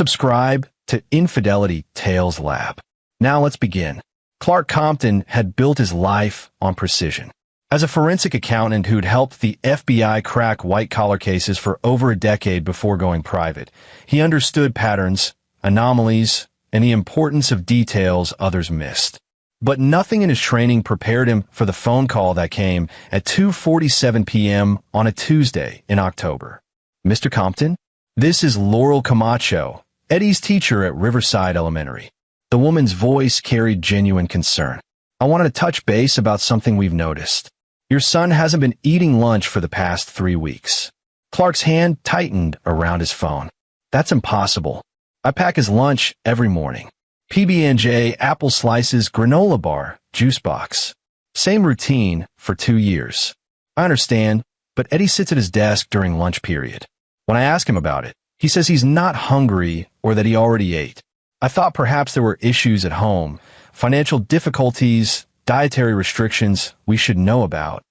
Subscribe to Infidelity Tales Lab. Now let's begin. Clark Compton had built his life on precision. As a forensic accountant who'd helped the FBI crack white-collar cases for over a decade before going private, he understood patterns, anomalies, and the importance of details others missed. But nothing in his training prepared him for the phone call that came at 2:47 p.m. on a Tuesday in October. "Mr. Compton? This is Laurel Camacho, Eddie's teacher at Riverside Elementary." The woman's voice carried genuine concern. "I wanted to touch base about something we've noticed. Your son hasn't been eating lunch for the past 3 weeks." Clark's hand tightened around his phone. "That's impossible. I pack his lunch every morning. PB&J, apple slices, granola bar, juice box. Same routine for 2 years. I understand, but Eddie sits at his desk during lunch period. When I ask him about it, he says he's not hungry or that he already ate. I thought perhaps there were issues at home, financial difficulties, dietary restrictions we should know about."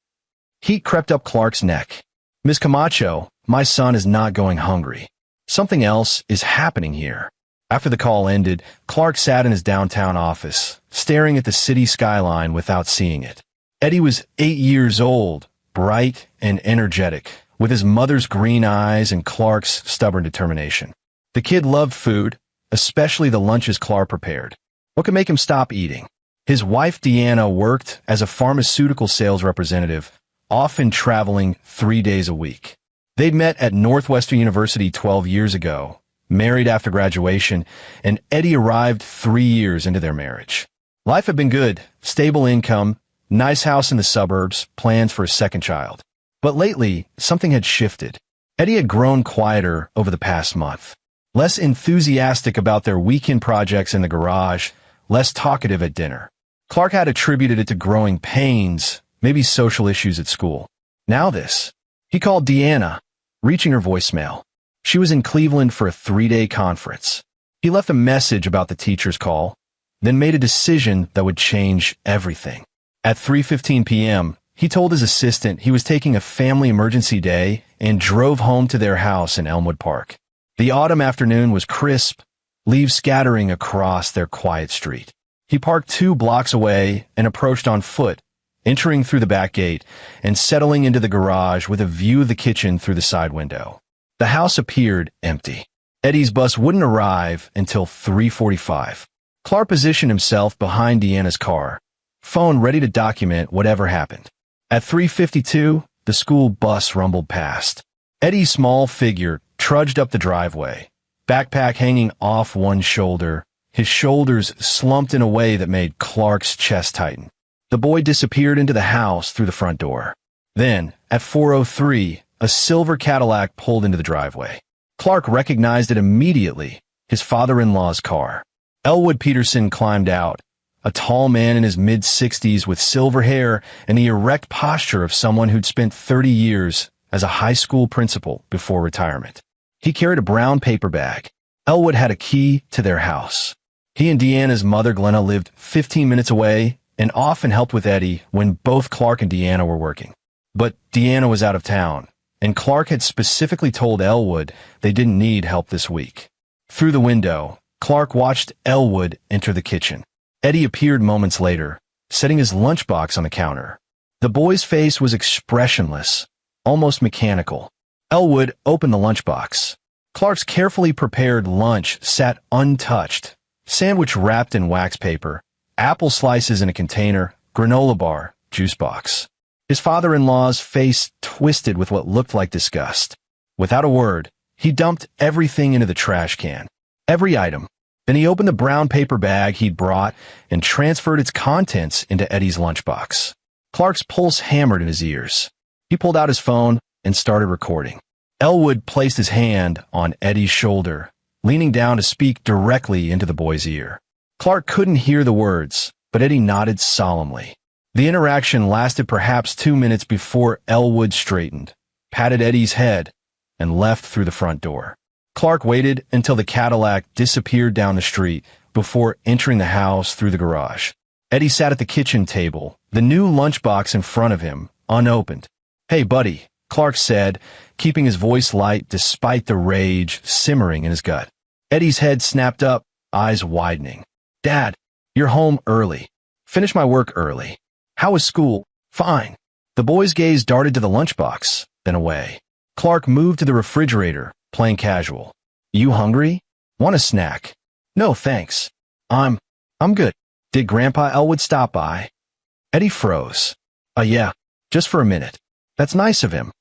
Heat crept up Clark's neck. "Ms. Camacho, my son is not going hungry. Something else is happening here." After the call ended, Clark sat in his downtown office, staring at the city skyline without seeing it. Eddie was 8 years old, bright and energetic, with his mother's green eyes and Clark's stubborn determination. The kid loved food, especially the lunches Clark prepared. What could make him stop eating? His wife Deanna worked as a pharmaceutical sales representative, often traveling 3 days a week. They'd met at Northwestern University 12 years ago, married after graduation, and Eddie arrived 3 years into their marriage. Life had been good, stable income, nice house in the suburbs, plans for a second child. But lately, something had shifted. Eddie had grown quieter over the past month. Less enthusiastic about their weekend projects in the garage, less talkative at dinner. Clark had attributed it to growing pains, maybe social issues at school. Now this. He called Deanna, reaching her voicemail. She was in Cleveland for a 3-day conference. He left a message about the teacher's call, then made a decision that would change everything. At 3:15 p.m., he told his assistant he was taking a family emergency day and drove home to their house in Elmwood Park. The autumn afternoon was crisp, leaves scattering across their quiet street. He parked 2 blocks away and approached on foot, entering through the back gate and settling into the garage with a view of the kitchen through the side window. The house appeared empty. Eddie's bus wouldn't arrive until 3:45. Clark positioned himself behind Deanna's car, phone ready to document whatever happened. At 3:52, the school bus rumbled past. Eddie's small figure trudged up the driveway, backpack hanging off one shoulder, his shoulders slumped in a way that made Clark's chest tighten. The boy disappeared into the house through the front door. Then, at 4:03, a silver Cadillac pulled into the driveway. Clark recognized it immediately, his father-in-law's car. Elwood Peterson climbed out, a tall man in his mid-60s with silver hair and the erect posture of someone who'd spent 30 years as a high school principal before retirement. He carried a brown paper bag. Elwood had a key to their house. He and Deanna's mother, Glenna, lived 15 minutes away and often helped with Eddie when both Clark and Deanna were working. But Deanna was out of town, and Clark had specifically told Elwood they didn't need help this week. Through the window, Clark watched Elwood enter the kitchen. Eddie appeared moments later, setting his lunchbox on the counter. The boy's face was expressionless, almost mechanical. Elwood opened the lunchbox. Clark's carefully prepared lunch sat untouched, sandwich wrapped in wax paper, apple slices in a container, granola bar, juice box. His father-in-law's face twisted with what looked like disgust. Without a word, he dumped everything into the trash can. Every item. Then he opened the brown paper bag he'd brought and transferred its contents into Eddie's lunchbox. Clark's pulse hammered in his ears. He pulled out his phone and started recording. Elwood placed his hand on Eddie's shoulder, leaning down to speak directly into the boy's ear. Clark couldn't hear the words, but Eddie nodded solemnly. The interaction lasted perhaps 2 minutes before Elwood straightened, patted Eddie's head, and left through the front door. Clark waited until the Cadillac disappeared down the street before entering the house through the garage. Eddie sat at the kitchen table, the new lunchbox in front of him, unopened. "Hey, buddy," Clark said, keeping his voice light despite the rage simmering in his gut. Eddie's head snapped up, eyes widening. Dad, you're home early. Finished my work early. How was school? Fine. The boy's gaze darted to the lunchbox, then away. Clark moved to the refrigerator, playing casual. You hungry? Want a snack? No, thanks. I'm good. Did Grandpa Elwood stop by? Eddie froze. Yeah, just for a minute. That's nice of him.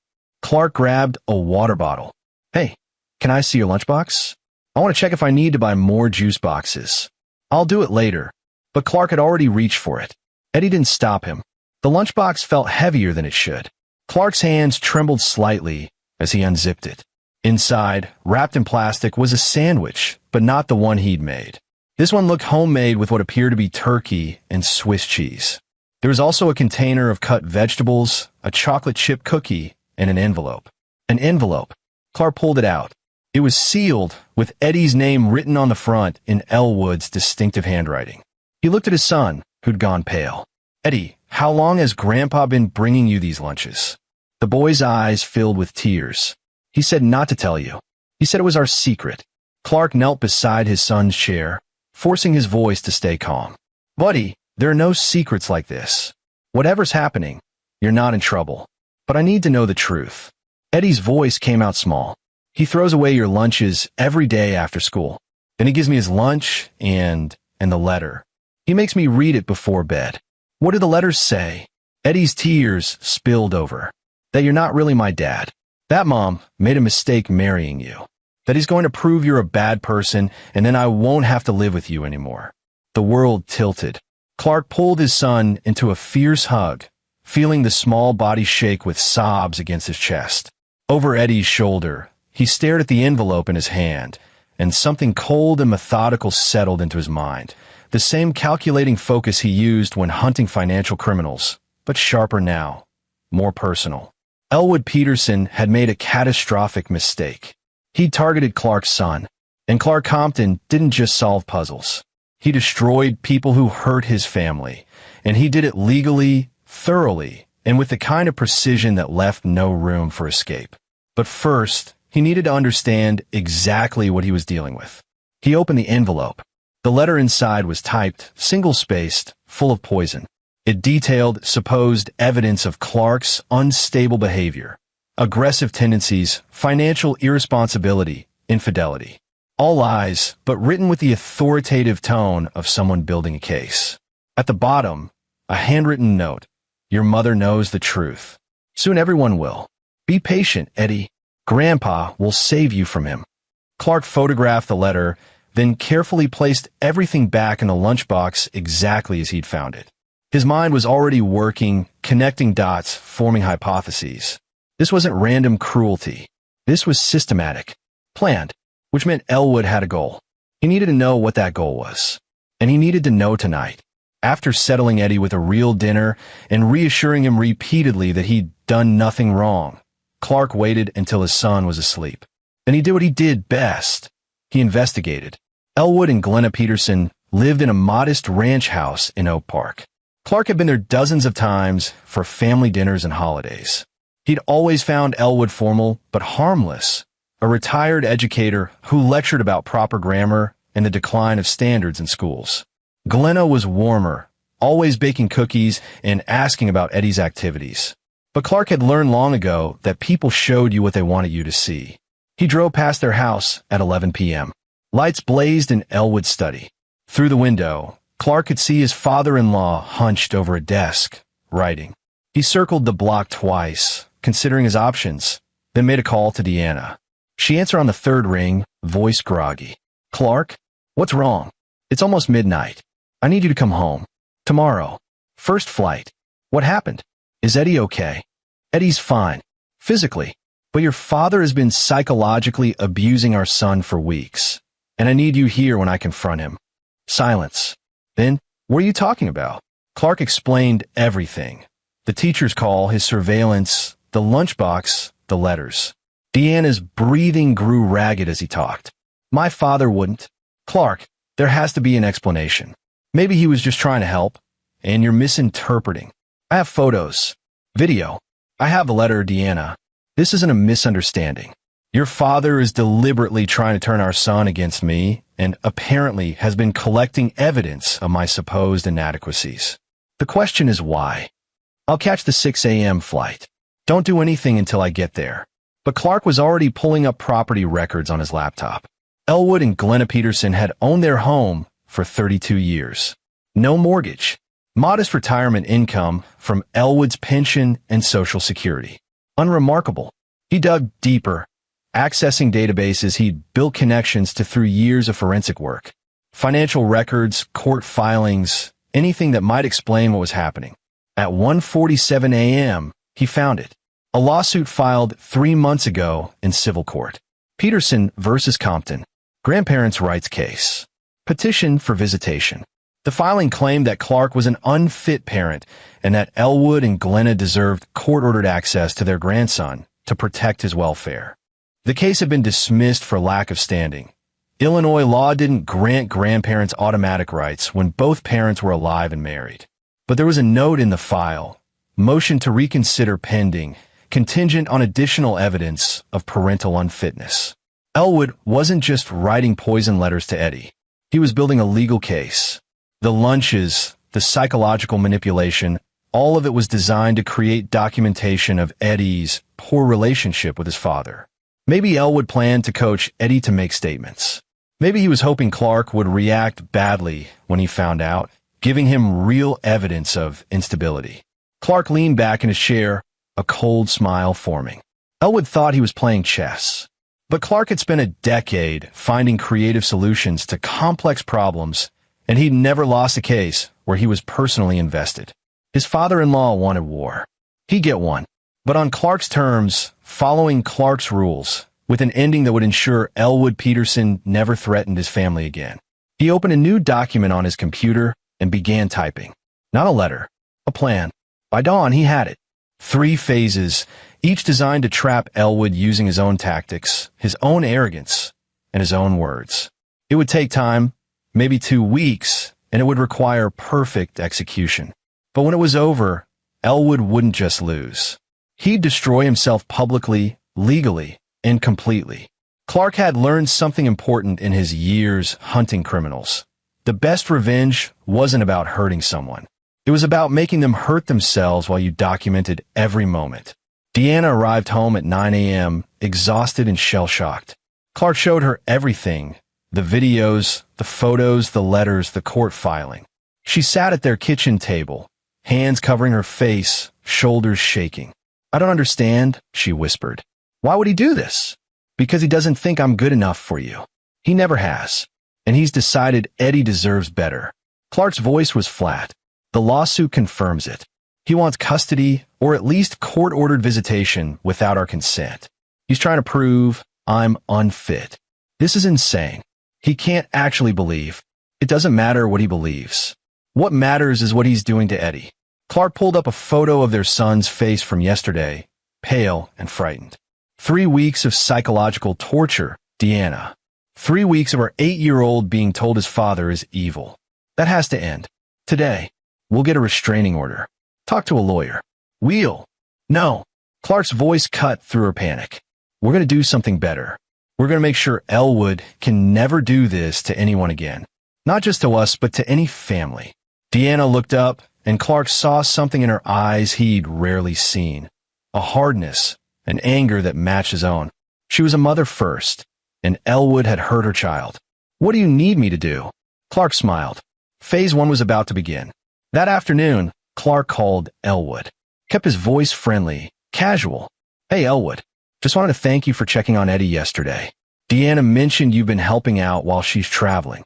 Clark grabbed a water bottle. Hey, can I see your lunchbox? I want to check if I need to buy more juice boxes. I'll do it later. But Clark had already reached for it. Eddie didn't stop him. The lunchbox felt heavier than it should. Clark's hands trembled slightly as he unzipped it. Inside, wrapped in plastic, was a sandwich, but not the one he'd made. This one looked homemade with what appeared to be turkey and Swiss cheese. There was also a container of cut vegetables, a chocolate chip cookie, and an envelope. An envelope. Clark pulled it out. It was sealed with Eddie's name written on the front in Elwood's distinctive handwriting. He looked at his son, who'd gone pale. Eddie, how long has Grandpa been bringing you these lunches? The boy's eyes filled with tears. He said not to tell you. He said it was our secret. Clark knelt beside his son's chair, forcing his voice to stay calm. Buddy, there are no secrets like this. Whatever's happening, you're not in trouble. But I need to know the truth. Eddie's voice came out small. He throws away your lunches every day after school. Then he gives me his lunch and the letter. He makes me read it before bed. What do the letters say? Eddie's tears spilled over. That you're not really my dad. That Mom made a mistake marrying you. That he's going to prove you're a bad person, and then I won't have to live with you anymore. The world tilted. Clark pulled his son into a fierce hug, feeling the small body shake with sobs against his chest. Over Eddie's shoulder, he stared at the envelope in his hand, and something cold and methodical settled into his mind. The same calculating focus he used when hunting financial criminals, but sharper now, more personal. Elwood Peterson had made a catastrophic mistake. He targeted Clark's son, and Clark Compton didn't just solve puzzles. He destroyed people who hurt his family, and he did it legally, thoroughly, and with the kind of precision that left no room for escape. But first, he needed to understand exactly what he was dealing with. He opened the envelope. The letter inside was typed, single-spaced, full of poison. It detailed supposed evidence of Clark's unstable behavior, aggressive tendencies, financial irresponsibility, infidelity. All lies, but written with the authoritative tone of someone building a case. At the bottom, a handwritten note. Your mother knows the truth. Soon everyone will. Be patient, Eddie. Grandpa will save you from him. Clark photographed the letter, then carefully placed everything back in the lunchbox exactly as he'd found it. His mind was already working, connecting dots, forming hypotheses. This wasn't random cruelty. This was systematic, planned, which meant Elwood had a goal. He needed to know what that goal was. And he needed to know tonight. After settling Eddie with a real dinner and reassuring him repeatedly that he'd done nothing wrong, Clark waited until his son was asleep. Then he did what he did best. He investigated. Elwood and Glenna Peterson lived in a modest ranch house in Oak Park. Clark had been there dozens of times for family dinners and holidays. He'd always found Elwood formal but harmless, a retired educator who lectured about proper grammar and the decline of standards in schools. Glenna was warmer, always baking cookies and asking about Eddie's activities. But Clark had learned long ago that people showed you what they wanted you to see. He drove past their house at 11 p.m. Lights blazed in Elwood's study. Through the window, Clark could see his father-in-law hunched over a desk, writing. He circled the block twice, considering his options, then made a call to Deanna. She answered on the third ring, voice groggy. Clark, what's wrong? It's almost midnight. I need you to come home. Tomorrow. First flight. What happened? Is Eddie okay? Eddie's fine. Physically. But your father has been psychologically abusing our son for weeks. And I need you here when I confront him. Silence. Then, what are you talking about? Clark explained everything. The teacher's call, his surveillance, the lunchbox, the letters. Deanna's breathing grew ragged as he talked. My father wouldn't. Clark, there has to be an explanation. Maybe he was just trying to help, and you're misinterpreting. I have photos. Video. I have the letter, Deanna. This isn't a misunderstanding. Your father is deliberately trying to turn our son against me and apparently has been collecting evidence of my supposed inadequacies. The question is why? I'll catch the 6 a.m. flight. Don't do anything until I get there. But Clark was already pulling up property records on his laptop. Elwood and Glenna Peterson had owned their home for 32 years. No mortgage. Modest retirement income from Elwood's pension and Social Security. Unremarkable. He dug deeper, accessing databases he'd built connections to through years of forensic work. Financial records, court filings, anything that might explain what was happening. At 1:47 a.m., he found it. A lawsuit filed 3 months ago in civil court. Peterson versus Compton. Grandparents' rights case. Petition for visitation. The filing claimed that Clark was an unfit parent and that Elwood and Glenna deserved court-ordered access to their grandson to protect his welfare. The case had been dismissed for lack of standing. Illinois law didn't grant grandparents automatic rights when both parents were alive and married. But there was a note in the file, motion to reconsider pending, contingent on additional evidence of parental unfitness. Elwood wasn't just writing poison letters to Eddie. He was building a legal case. The lunches, the psychological manipulation, all of it was designed to create documentation of Eddie's poor relationship with his father. Maybe Elwood planned to coach Eddie to make statements. Maybe he was hoping Clark would react badly when he found out, giving him real evidence of instability. Clark leaned back in his chair, a cold smile forming. Elwood thought he was playing chess. But Clark had spent a decade finding creative solutions to complex problems, and he'd never lost a case where he was personally invested. His father-in-law wanted war. He'd get one, but on Clark's terms, following Clark's rules, with an ending that would ensure Elwood Peterson never threatened his family again. He opened a new document on his computer and began typing. Not a letter, a plan. By dawn, he had it. 3 phases, each designed to trap Elwood using his own tactics, his own arrogance, and his own words. It would take time, maybe 2 weeks, and it would require perfect execution. But when it was over, Elwood wouldn't just lose. He'd destroy himself publicly, legally, and completely. Clark had learned something important in his years hunting criminals. The best revenge wasn't about hurting someone. It was about making them hurt themselves while you documented every moment. Deanna arrived home at 9 a.m., exhausted and shell-shocked. Clark showed her everything, the videos, the photos, the letters, the court filing. She sat at their kitchen table, hands covering her face, shoulders shaking. "I don't understand," she whispered. "Why would he do this?" "Because he doesn't think I'm good enough for you. He never has. And he's decided Eddie deserves better." Clark's voice was flat. The lawsuit confirms it. He wants custody, or at least court-ordered visitation without our consent. He's trying to prove I'm unfit. This is insane. He can't actually believe. It doesn't matter what he believes. What matters is what he's doing to Eddie. Clark pulled up a photo of their son's face from yesterday, pale and frightened. 3 weeks of psychological torture, Deanna. 3 weeks of our 8-year-old being told his father is evil. That has to end. Today. We'll get a restraining order. Talk to a lawyer. We'll. No. Clark's voice cut through her panic. We're going to do something better. We're going to make sure Elwood can never do this to anyone again. Not just to us, but to any family. Deanna looked up, and Clark saw something in her eyes he'd rarely seen. A hardness, an anger that matched his own. She was a mother first, and Elwood had hurt her child. "What do you need me to do?" Clark smiled. Phase 1 was about to begin. That afternoon, Clark called Elwood. Kept his voice friendly, casual. "Hey, Elwood. Just wanted to thank you for checking on Eddie yesterday. Deanna mentioned you've been helping out while she's traveling."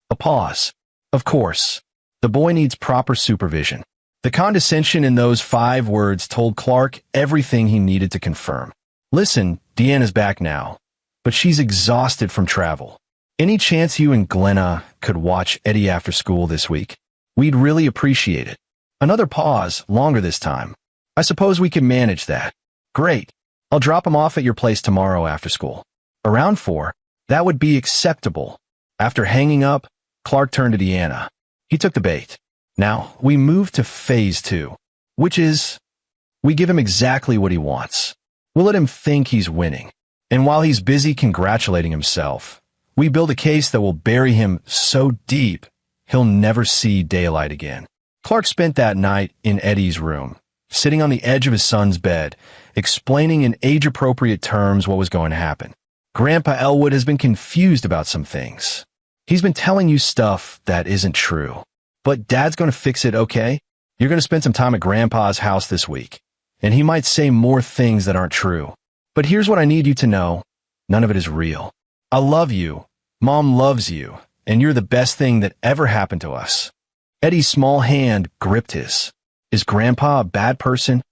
A pause. Of course. The boy needs proper supervision. The condescension in those 5 words told Clark everything he needed to confirm. "Listen, Deanna's back now, but she's exhausted from travel. Any chance you and Glenna could watch Eddie after school this week? We'd really appreciate it." Another pause, longer this time. "I suppose we can manage that." "Great. I'll drop him off at your place tomorrow after school. Around 4. That would be acceptable." After hanging up, Clark turned to Deanna. He took the bait. "Now, we move to phase 2, which is, we give him exactly what he wants. We'll let him think he's winning. And while he's busy congratulating himself, we build a case that will bury him so deep he'll never see daylight again. Clark spent that night in Eddie's room, sitting on the edge of his son's bed, explaining in age-appropriate terms what was going to happen. Grandpa Elwood has been confused about some things. He's been telling you stuff that isn't true. But Dad's going to fix it, okay? You're going to spend some time at Grandpa's house this week, and he might say more things that aren't true. But here's what I need you to know. None of it is real. I love you. Mom loves you, and you're the best thing that ever happened to us. Eddie's small hand gripped his. Is Grandpa a bad person?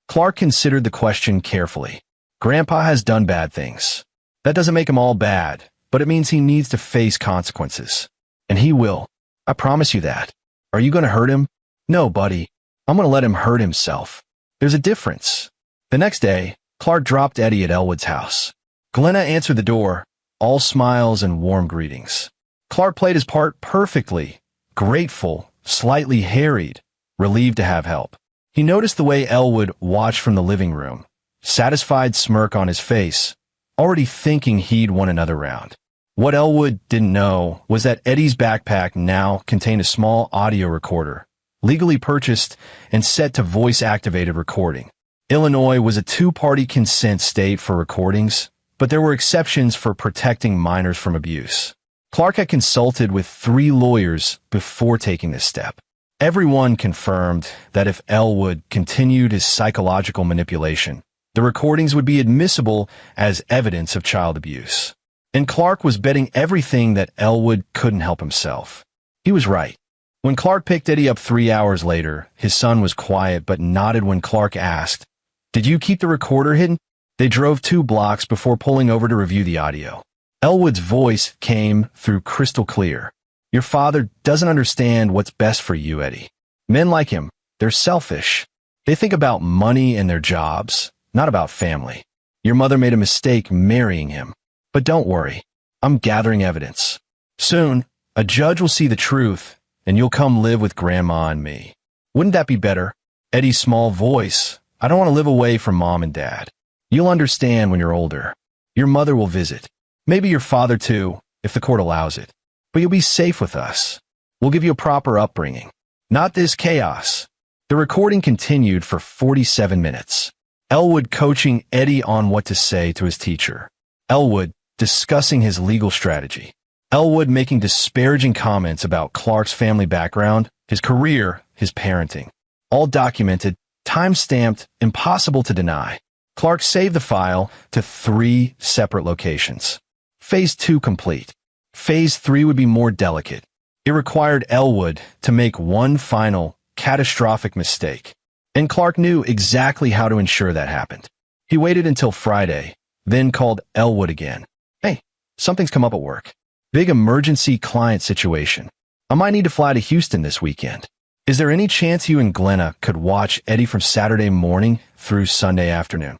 Clark considered the question carefully. Grandpa has done bad things. That doesn't make him all bad, but it means he needs to face consequences. And he will. I promise you that. Are you going to hurt him? No, buddy. I'm going to let him hurt himself. There's a difference. The next day, Clark dropped Eddie at Elwood's house. Glenna answered the door, all smiles and warm greetings. Clark played his part perfectly, grateful, slightly harried, relieved to have help. He noticed the way Elwood watched from the living room, satisfied smirk on his face, already thinking he'd won another round. What Elwood didn't know was that Eddie's backpack now contained a small audio recorder, legally purchased and set to voice-activated recording. Illinois was a two-party consent state for recordings, but there were exceptions for protecting minors from abuse. Clark had consulted with 3 lawyers before taking this step. Everyone confirmed that if Elwood continued his psychological manipulation, the recordings would be admissible as evidence of child abuse. And Clark was betting everything that Elwood couldn't help himself. He was right. When Clark picked Eddie up 3 hours later, his son was quiet but nodded when Clark asked, "Did you keep the recorder hidden?" They drove 2 blocks before pulling over to review the audio. Elwood's voice came through crystal clear. "Your father doesn't understand what's best for you, Eddie. Men like him, they're selfish. They think about money and their jobs, not about family. Your mother made a mistake marrying him. But don't worry, I'm gathering evidence. Soon, a judge will see the truth, and you'll come live with Grandma and me. Wouldn't that be better?" Eddie's small voice, "I don't want to live away from Mom and Dad. You'll understand when you're older. Your mother will visit. Maybe your father too, if the court allows it. But you'll be safe with us. We'll give you a proper upbringing. Not this chaos." The recording continued for 47 minutes. Elwood coaching Eddie on what to say to his teacher. Elwood discussing his legal strategy. Elwood making disparaging comments about Clark's family background, his career, his parenting. All documented, time-stamped, impossible to deny. Clark saved the file to 3 separate locations. Phase 2 complete. Phase 3 would be more delicate. It required Elwood to make one final, catastrophic mistake. And Clark knew exactly how to ensure that happened. He waited until Friday, then called Elwood again. "Hey, something's come up at work. Big emergency client situation. I might need to fly to Houston this weekend. Is there any chance you and Glenna could watch Eddie from Saturday morning through Sunday afternoon?"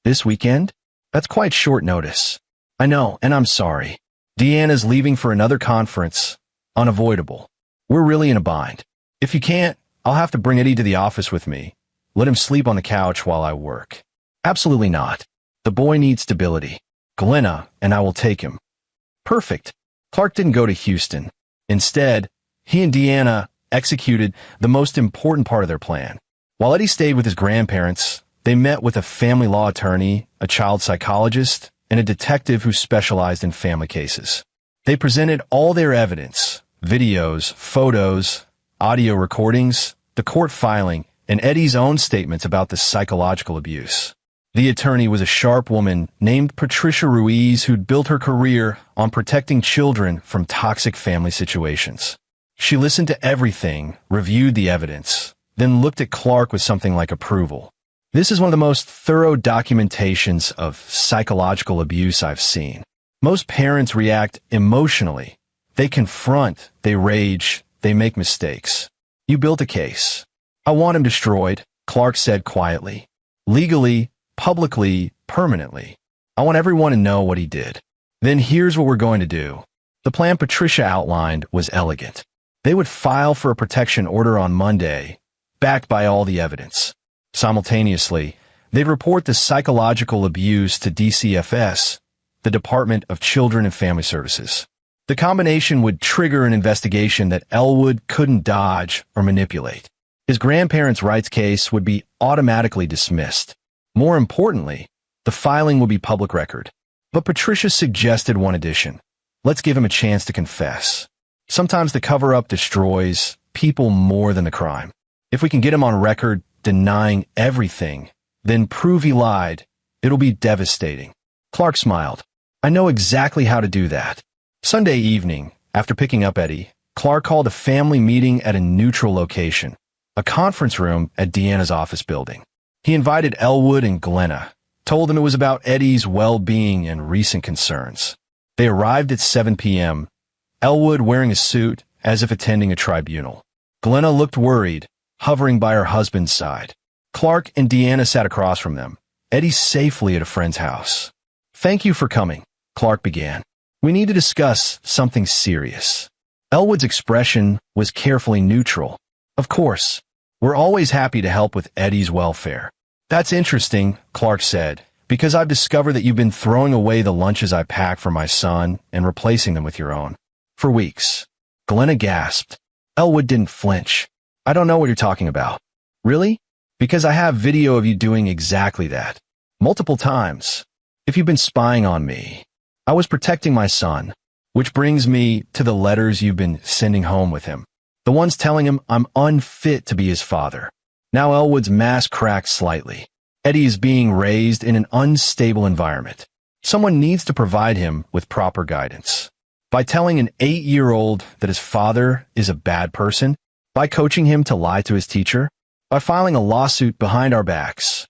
"This weekend? That's quite short notice." "I know, and I'm sorry. Deanna's leaving for another conference. Unavoidable. We're really in a bind. If you can't, I'll have to bring Eddie to the office with me. Let him sleep on the couch while I work." "Absolutely not. The boy needs stability. Glenna and I will take him." Perfect. Clark didn't go to Houston. Instead, he and Deanna executed the most important part of their plan. While Eddie stayed with his grandparents, they met with a family law attorney, a child psychologist, and a detective who specialized in family cases. They presented all their evidence, videos, photos, audio recordings, the court filing, and Eddie's own statements about the psychological abuse. The attorney was a sharp woman named Patricia Ruiz who'd built her career on protecting children from toxic family situations. She listened to everything, reviewed the evidence, then looked at Clark with something like approval. "This is one of the most thorough documentations of psychological abuse I've seen. Most parents react emotionally. They confront, they rage, they make mistakes. You built a case. I want him destroyed," Clark said quietly. "Legally, publicly, permanently. I want everyone to know what he did. Then here's what we're going to do." The plan Patricia outlined was elegant. They would file for a protection order on Monday, backed by all the evidence. Simultaneously, They'd report the psychological abuse to DCFS, the Department of Children and Family Services. The combination would trigger an investigation that Elwood couldn't dodge or manipulate. His grandparents' rights case would be automatically dismissed. More importantly, the filing would be public record. But Patricia suggested one addition. Let's give him a chance to confess. Sometimes the cover-up destroys people more than the crime. If we can get him on record denying everything, then prove he lied, it'll be devastating. Clark smiled. I know exactly how to do that. Sunday evening, after picking up Eddie, Clark called a family meeting at a neutral location, a conference room at Deanna's office building. He invited Elwood and Glenna, told them it was about Eddie's well-being and recent concerns. They arrived at 7 p.m., Elwood wearing a suit as if attending a tribunal. Glenna looked worried, hovering by her husband's side. Clark and Deanna sat across from them, Eddie safely at a friend's house. Thank you for coming, Clark began. We need to discuss something serious. Elwood's expression was carefully neutral. Of course, we're always happy to help with Eddie's welfare. That's interesting, Clark said, because I've discovered that you've been throwing away the lunches I pack for my son and replacing them with your own. For weeks. Glenna gasped. Elwood didn't flinch. I don't know what you're talking about. Really? Because I have video of you doing exactly that. Multiple times. If you've been spying on me, I was protecting my son, which brings me to the letters you've been sending home with him. The ones telling him I'm unfit to be his father. Now Elwood's mask cracked slightly. Eddie is being raised in an unstable environment. Someone needs to provide him with proper guidance. By telling an 8-year-old that his father is a bad person, by coaching him to lie to his teacher, by filing a lawsuit behind our backs.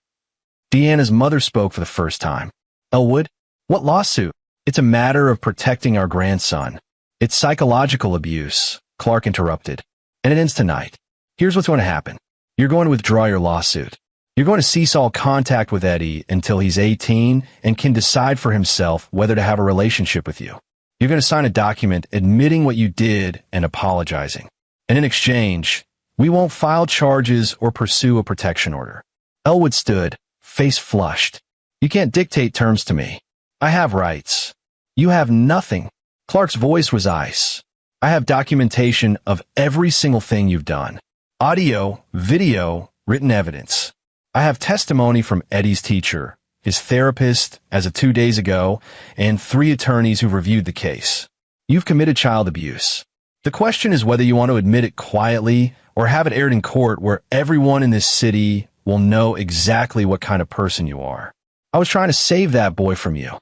Deanna's mother spoke for the first time. Elwood, what lawsuit? It's a matter of protecting our grandson. It's psychological abuse, Clark interrupted. And it ends tonight. Here's what's going to happen. You're going to withdraw your lawsuit. You're going to cease all contact with Eddie until he's 18 and can decide for himself whether to have a relationship with you. You're going to sign a document admitting what you did and apologizing. And in exchange, we won't file charges or pursue a protection order. Elwood stood, face flushed. You can't dictate terms to me. I have rights. You have nothing. Clark's voice was ice. I have documentation of every single thing you've done. Audio, video, written evidence. I have testimony from Eddie's teacher, his therapist as of 2 days ago, and 3 attorneys who reviewed the case. You've committed child abuse. The question is whether you want to admit it quietly or have it aired in court where everyone in this city will know exactly what kind of person you are. I was trying to save that boy from you.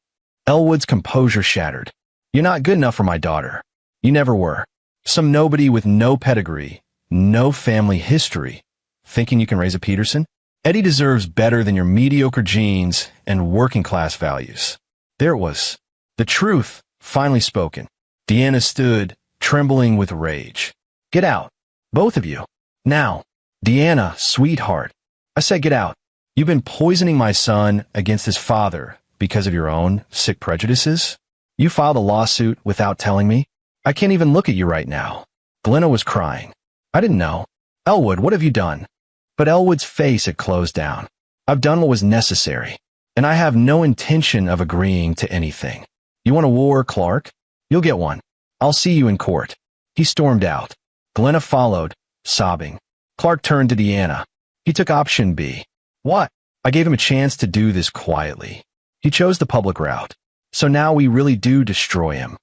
Elwood's composure shattered. You're not good enough for my daughter. You never were. Some nobody with no pedigree, no family history, thinking you can raise a Peterson? Eddie deserves better than your mediocre genes and working class values. There it was. The truth, finally spoken. Deanna stood, trembling with rage. Get out. Both of you. Now. Deanna, sweetheart. I said get out. You've been poisoning my son against his father because of your own sick prejudices? You filed a lawsuit without telling me? I can't even look at you right now. Glenna was crying. I didn't know. Elwood, what have you done? But Elwood's face had closed down. I've done what was necessary, and I have no intention of agreeing to anything. You want a war, Clark? You'll get one. I'll see you in court. He stormed out. Glenna followed, sobbing. Clark turned to Deanna. He took option B. What? I gave him a chance to do this quietly. He chose the public route. So now we really do destroy him.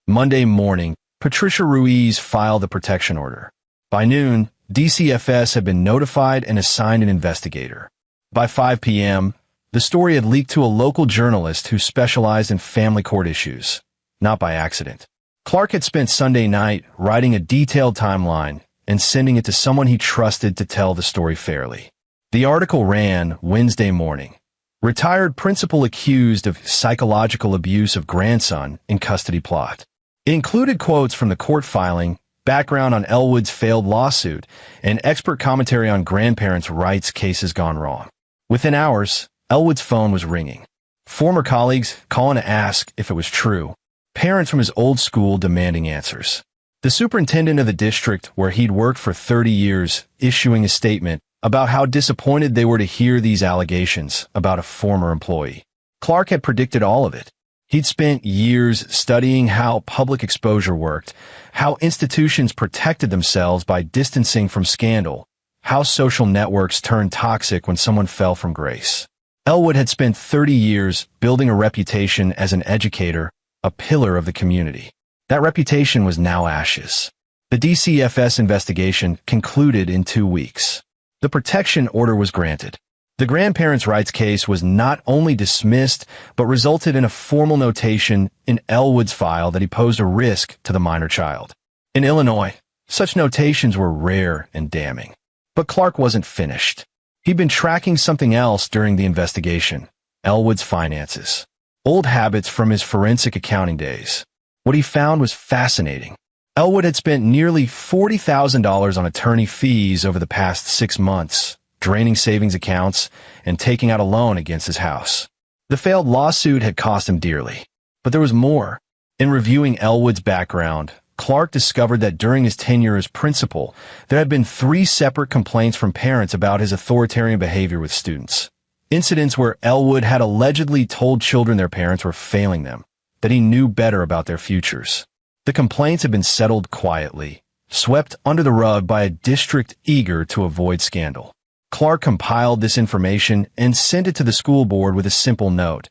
Monday morning, Patricia Ruiz filed the protection order. By noon, DCFS had been notified and assigned an investigator. By 5 p.m., the story had leaked to a local journalist who specialized in family court issues, not by accident. Clark had spent Sunday night writing a detailed timeline and sending it to someone he trusted to tell the story fairly. The article ran Wednesday morning. Retired principal accused of psychological abuse of grandson in custody plot. It included quotes from the court filing, background on Elwood's failed lawsuit, and expert commentary on grandparents' rights cases gone wrong. Within hours, Elwood's phone was ringing. Former colleagues calling to ask if it was true. Parents from his old school demanding answers. The superintendent of the district where he'd worked for 30 years issuing a statement about how disappointed they were to hear these allegations about a former employee. Clark had predicted all of it. He'd spent years studying how public exposure worked, how institutions protected themselves by distancing from scandal, how social networks turned toxic when someone fell from grace. Elwood had spent 30 years building a reputation as an educator, a pillar of the community. That reputation was now ashes. The DCFS investigation concluded in 2 weeks. The protection order was granted. The grandparents' rights case was not only dismissed, but resulted in a formal notation in Elwood's file that he posed a risk to the minor child. In Illinois, such notations were rare and damning. But Clark wasn't finished. He'd been tracking something else during the investigation: Elwood's finances. Old habits from his forensic accounting days. What he found was fascinating. Elwood had spent nearly $40,000 on attorney fees over the past 6 months, draining savings accounts and taking out a loan against his house. The failed lawsuit had cost him dearly. But there was more. In reviewing Elwood's background, Clark discovered that during his tenure as principal, there had been 3 separate complaints from parents about his authoritarian behavior with students. Incidents where Elwood had allegedly told children their parents were failing them, that he knew better about their futures. The complaints had been settled quietly, swept under the rug by a district eager to avoid scandal. Clark compiled this information and sent it to the school board with a simple note: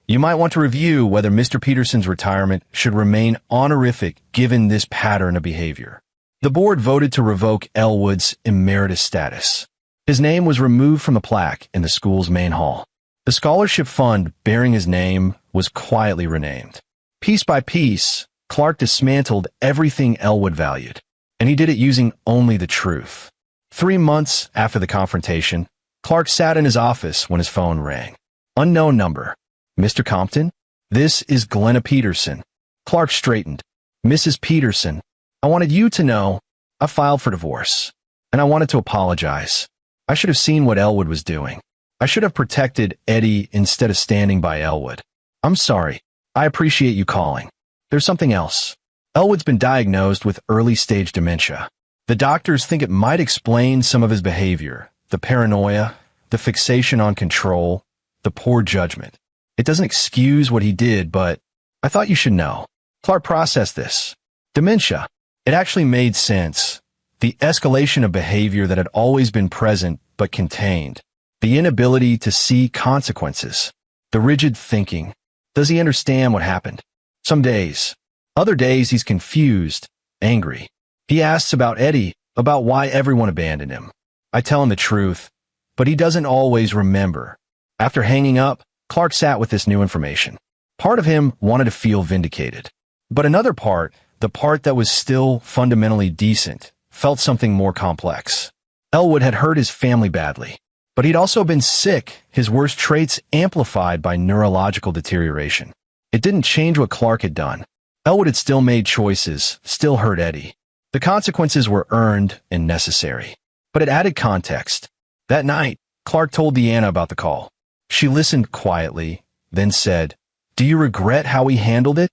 "You might want to review whether Mr. Peterson's retirement should remain honorific given this pattern of behavior." The board voted to revoke Elwood's emeritus status. His name was removed from the plaque in the school's main hall. The scholarship fund bearing his name was quietly renamed. Piece by piece, Clark dismantled everything Elwood valued, and he did it using only the truth. 3 months after the confrontation, Clark sat in his office when his phone rang. Unknown number. "Mr. Compton? This is Glenna Peterson." Clark straightened. "Mrs. Peterson, I wanted you to know I filed for divorce, and I wanted to apologize. I should have seen what Elwood was doing. I should have protected Eddie instead of standing by Elwood. I'm sorry. I appreciate you calling. There's something else. Elwood's been diagnosed with early-stage dementia. The doctors think it might explain some of his behavior, the paranoia, the fixation on control, the poor judgment. It doesn't excuse what he did, but I thought you should know." Clark processed this. Dementia. It actually made sense. The escalation of behavior that had always been present but contained. The inability to see consequences. The rigid thinking. Does he understand what happened? Some days. Other days he's confused, angry. He asks about Eddie, about why everyone abandoned him. I tell him the truth, but he doesn't always remember. After hanging up, Clark sat with this new information. Part of him wanted to feel vindicated. But another part, the part that was still fundamentally decent, felt something more complex. Elwood had hurt his family badly, but he'd also been sick, his worst traits amplified by neurological deterioration. It didn't change what Clark had done. Elwood had still made choices, still hurt Eddie. The consequences were earned and necessary. But it added context. That night, Clark told Deanna about the call. She listened quietly, then said, "Do you regret how we handled it?"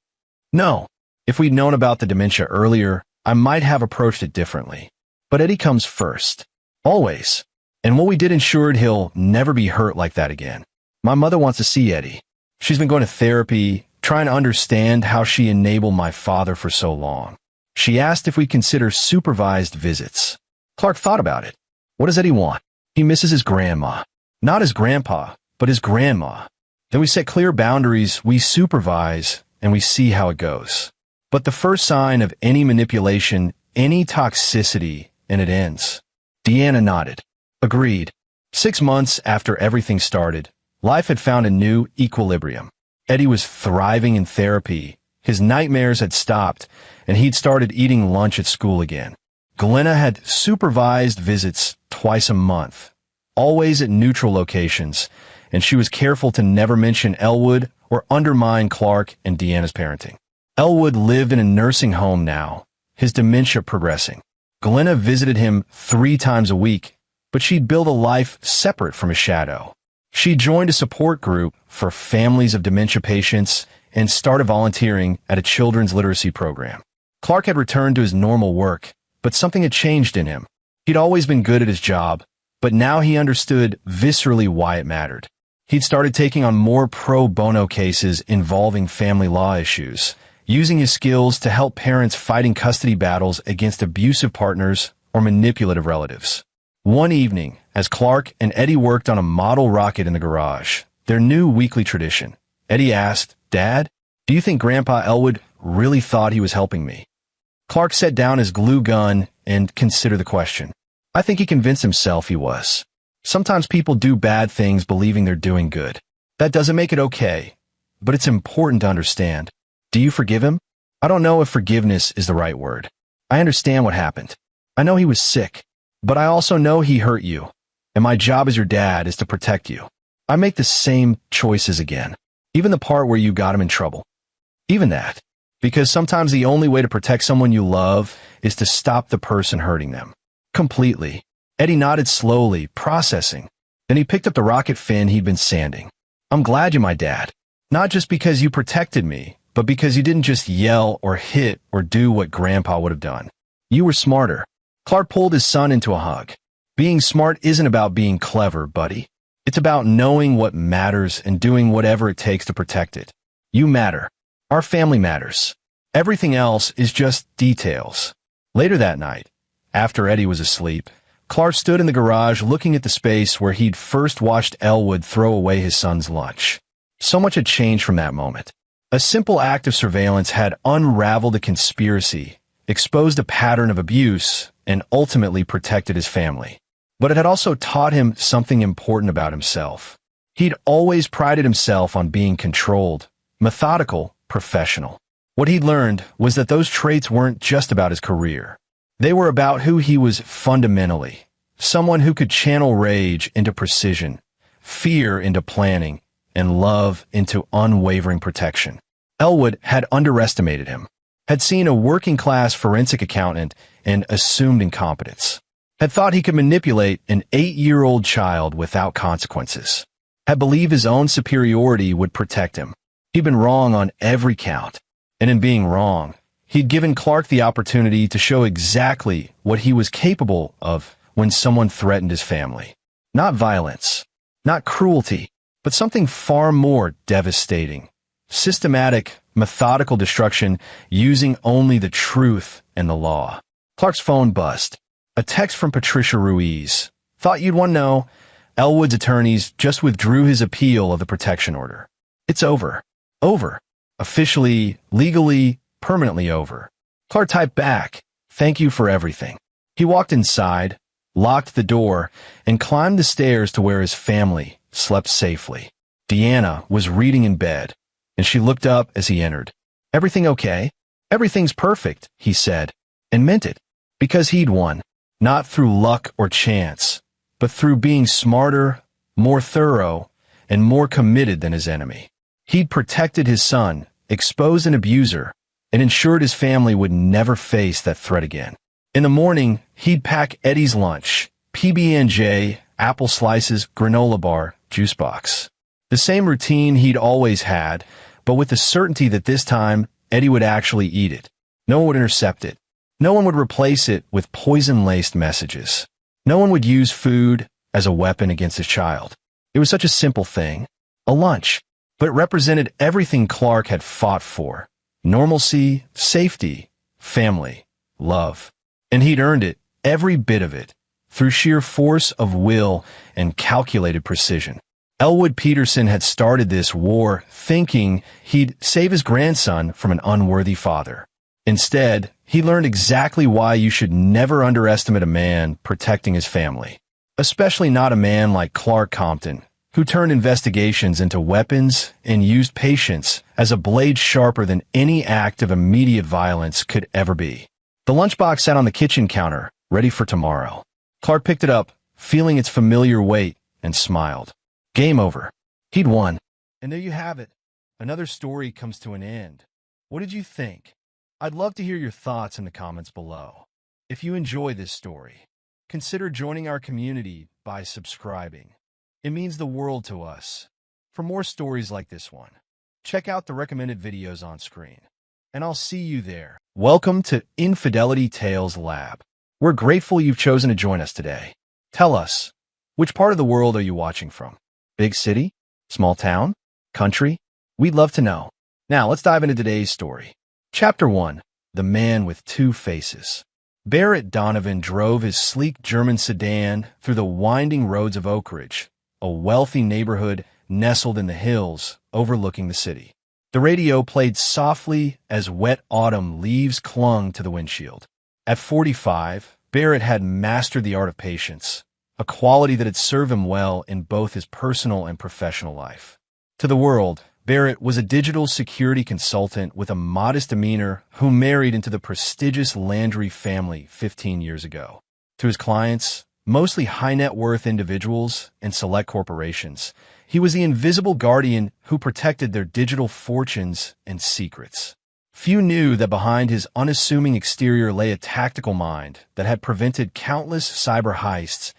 "No. If we'd known about the dementia earlier, I might have approached it differently. But Eddie comes first. Always. And what we did ensured he'll never be hurt like that again. My mother wants to see Eddie. She's been going to therapy, trying to understand how she enabled my father for so long. She asked if we'd consider supervised visits." Clark thought about it. What does Eddie want? He misses his grandma. Not his grandpa, but his grandma. Then we set clear boundaries, we supervise, and we see how it goes. But the first sign of any manipulation, any toxicity, and it ends. Deanna nodded. Agreed. 6 months after everything started, life had found a new equilibrium. Eddie was thriving in therapy. His nightmares had stopped, and he'd started eating lunch at school again. Glenna had supervised visits twice a month, always at neutral locations, and she was careful to never mention Elwood or undermine Clark and Deanna's parenting. Elwood lived in a nursing home now, his dementia progressing. Glenna visited him 3 times a week, but she'd build a life separate from his shadow. She joined a support group for families of dementia patients and started volunteering at a children's literacy program. Clark had returned to his normal work, but something had changed in him. He'd always been good at his job, but now he understood viscerally why it mattered. He'd started taking on more pro bono cases involving family law issues, using his skills to help parents fighting custody battles against abusive partners or manipulative relatives. One evening, as Clark and Eddie worked on a model rocket in the garage, their new weekly tradition, Eddie asked, "Dad, do you think Grandpa Elwood really thought he was helping me?" Clark set down his glue gun and considered the question. "I think he convinced himself he was. Sometimes people do bad things believing they're doing good. That doesn't make it okay, but it's important to understand. Do you forgive him?" "I don't know if forgiveness is the right word. I understand what happened. I know he was sick, but I also know he hurt you, and my job as your dad is to protect you. I make the same choices again, even the part where you got him in trouble. Even that, because sometimes the only way to protect someone you love is to stop the person hurting them." Completely. Eddie nodded slowly, processing. Then he picked up the rocket fin he'd been sanding. "I'm glad you're my dad. Not just because you protected me, but because you didn't just yell or hit or do what Grandpa would have done. You were smarter." Clark pulled his son into a hug. "Being smart isn't about being clever, buddy. It's about knowing what matters and doing whatever it takes to protect it. You matter. Our family matters. Everything else is just details." Later that night, after Eddie was asleep, Clark stood in the garage looking at the space where he'd first watched Elwood throw away his son's lunch. So much had changed from that moment. A simple act of surveillance had unraveled a conspiracy, exposed a pattern of abuse, and ultimately protected his family. But it had also taught him something important about himself. He'd always prided himself on being controlled, methodical, professional. What he'd learned was that those traits weren't just about his career. They were about who he was fundamentally, someone who could channel rage into precision, fear into planning, and love into unwavering protection. Elwood had underestimated him, had seen a working-class forensic accountant and assumed incompetence, had thought he could manipulate an 8-year-old child without consequences, had believed his own superiority would protect him. He'd been wrong on every count, and in being wrong, he'd given Clark the opportunity to show exactly what he was capable of when someone threatened his family. Not violence, not cruelty, but something far more devastating. Systematic, methodical destruction using only the truth and the law. Clark's phone buzzed. A text from Patricia Ruiz. "Thought you'd want to know. Elwood's attorneys just withdrew his appeal of the protection order. It's over. Over. Officially, legally, permanently over." Clark typed back, "Thank you for everything." He walked inside, locked the door, and climbed the stairs to where his family slept safely. Deanna was reading in bed, and she looked up as he entered. "Everything okay?" "Everything's perfect," he said, and meant it, because he'd won, not through luck or chance, but through being smarter, more thorough, and more committed than his enemy. He'd protected his son, exposed an abuser, and ensured his family would never face that threat again. In the morning, he'd pack Eddie's lunch, PB&J, apple slices, granola bar, juice box. The same routine he'd always had, but with the certainty that this time, Eddie would actually eat it. No one would intercept it. No one would replace it with poison-laced messages. No one would use food as a weapon against his child. It was such a simple thing, a lunch, but it represented everything Clark had fought for: normalcy, safety, family, love. And he'd earned it, every bit of it, through sheer force of will and calculated precision. Elwood Peterson had started this war thinking he'd save his grandson from an unworthy father. Instead, he learned exactly why you should never underestimate a man protecting his family, especially not a man like Clark Compton, who turned investigations into weapons and used patience as a blade sharper than any act of immediate violence could ever be. The lunchbox sat on the kitchen counter, ready for tomorrow. Clark picked it up, feeling its familiar weight, and smiled. Game over. He'd won. And there you have it. Another story comes to an end. What did you think? I'd love to hear your thoughts in the comments below. If you enjoy this story, consider joining our community by subscribing. It means the world to us. For more stories like this one, check out the recommended videos on screen. And I'll see you there. Welcome to Infidelity Tales Lab. We're grateful you've chosen to join us today. Tell us, Which part of the world are you watching from? Big city? Small town? Country? We'd love to know. Now, let's dive into today's story. Chapter 1. The Man with Two Faces. Barrett Donovan drove his sleek German sedan through the winding roads of Oak Ridge, a wealthy neighborhood nestled in the hills overlooking the city. The radio played softly as wet autumn leaves clung to the windshield. At 45, Barrett had mastered the art of patience, a quality that had served him well in both his personal and professional life. To the world, Barrett was a digital security consultant with a modest demeanor who married into the prestigious Landry family 15 years ago. To his clients, mostly high-net-worth individuals and select corporations, he was the invisible guardian who protected their digital fortunes and secrets. Few knew that behind his unassuming exterior lay a tactical mind that had prevented countless cyber heists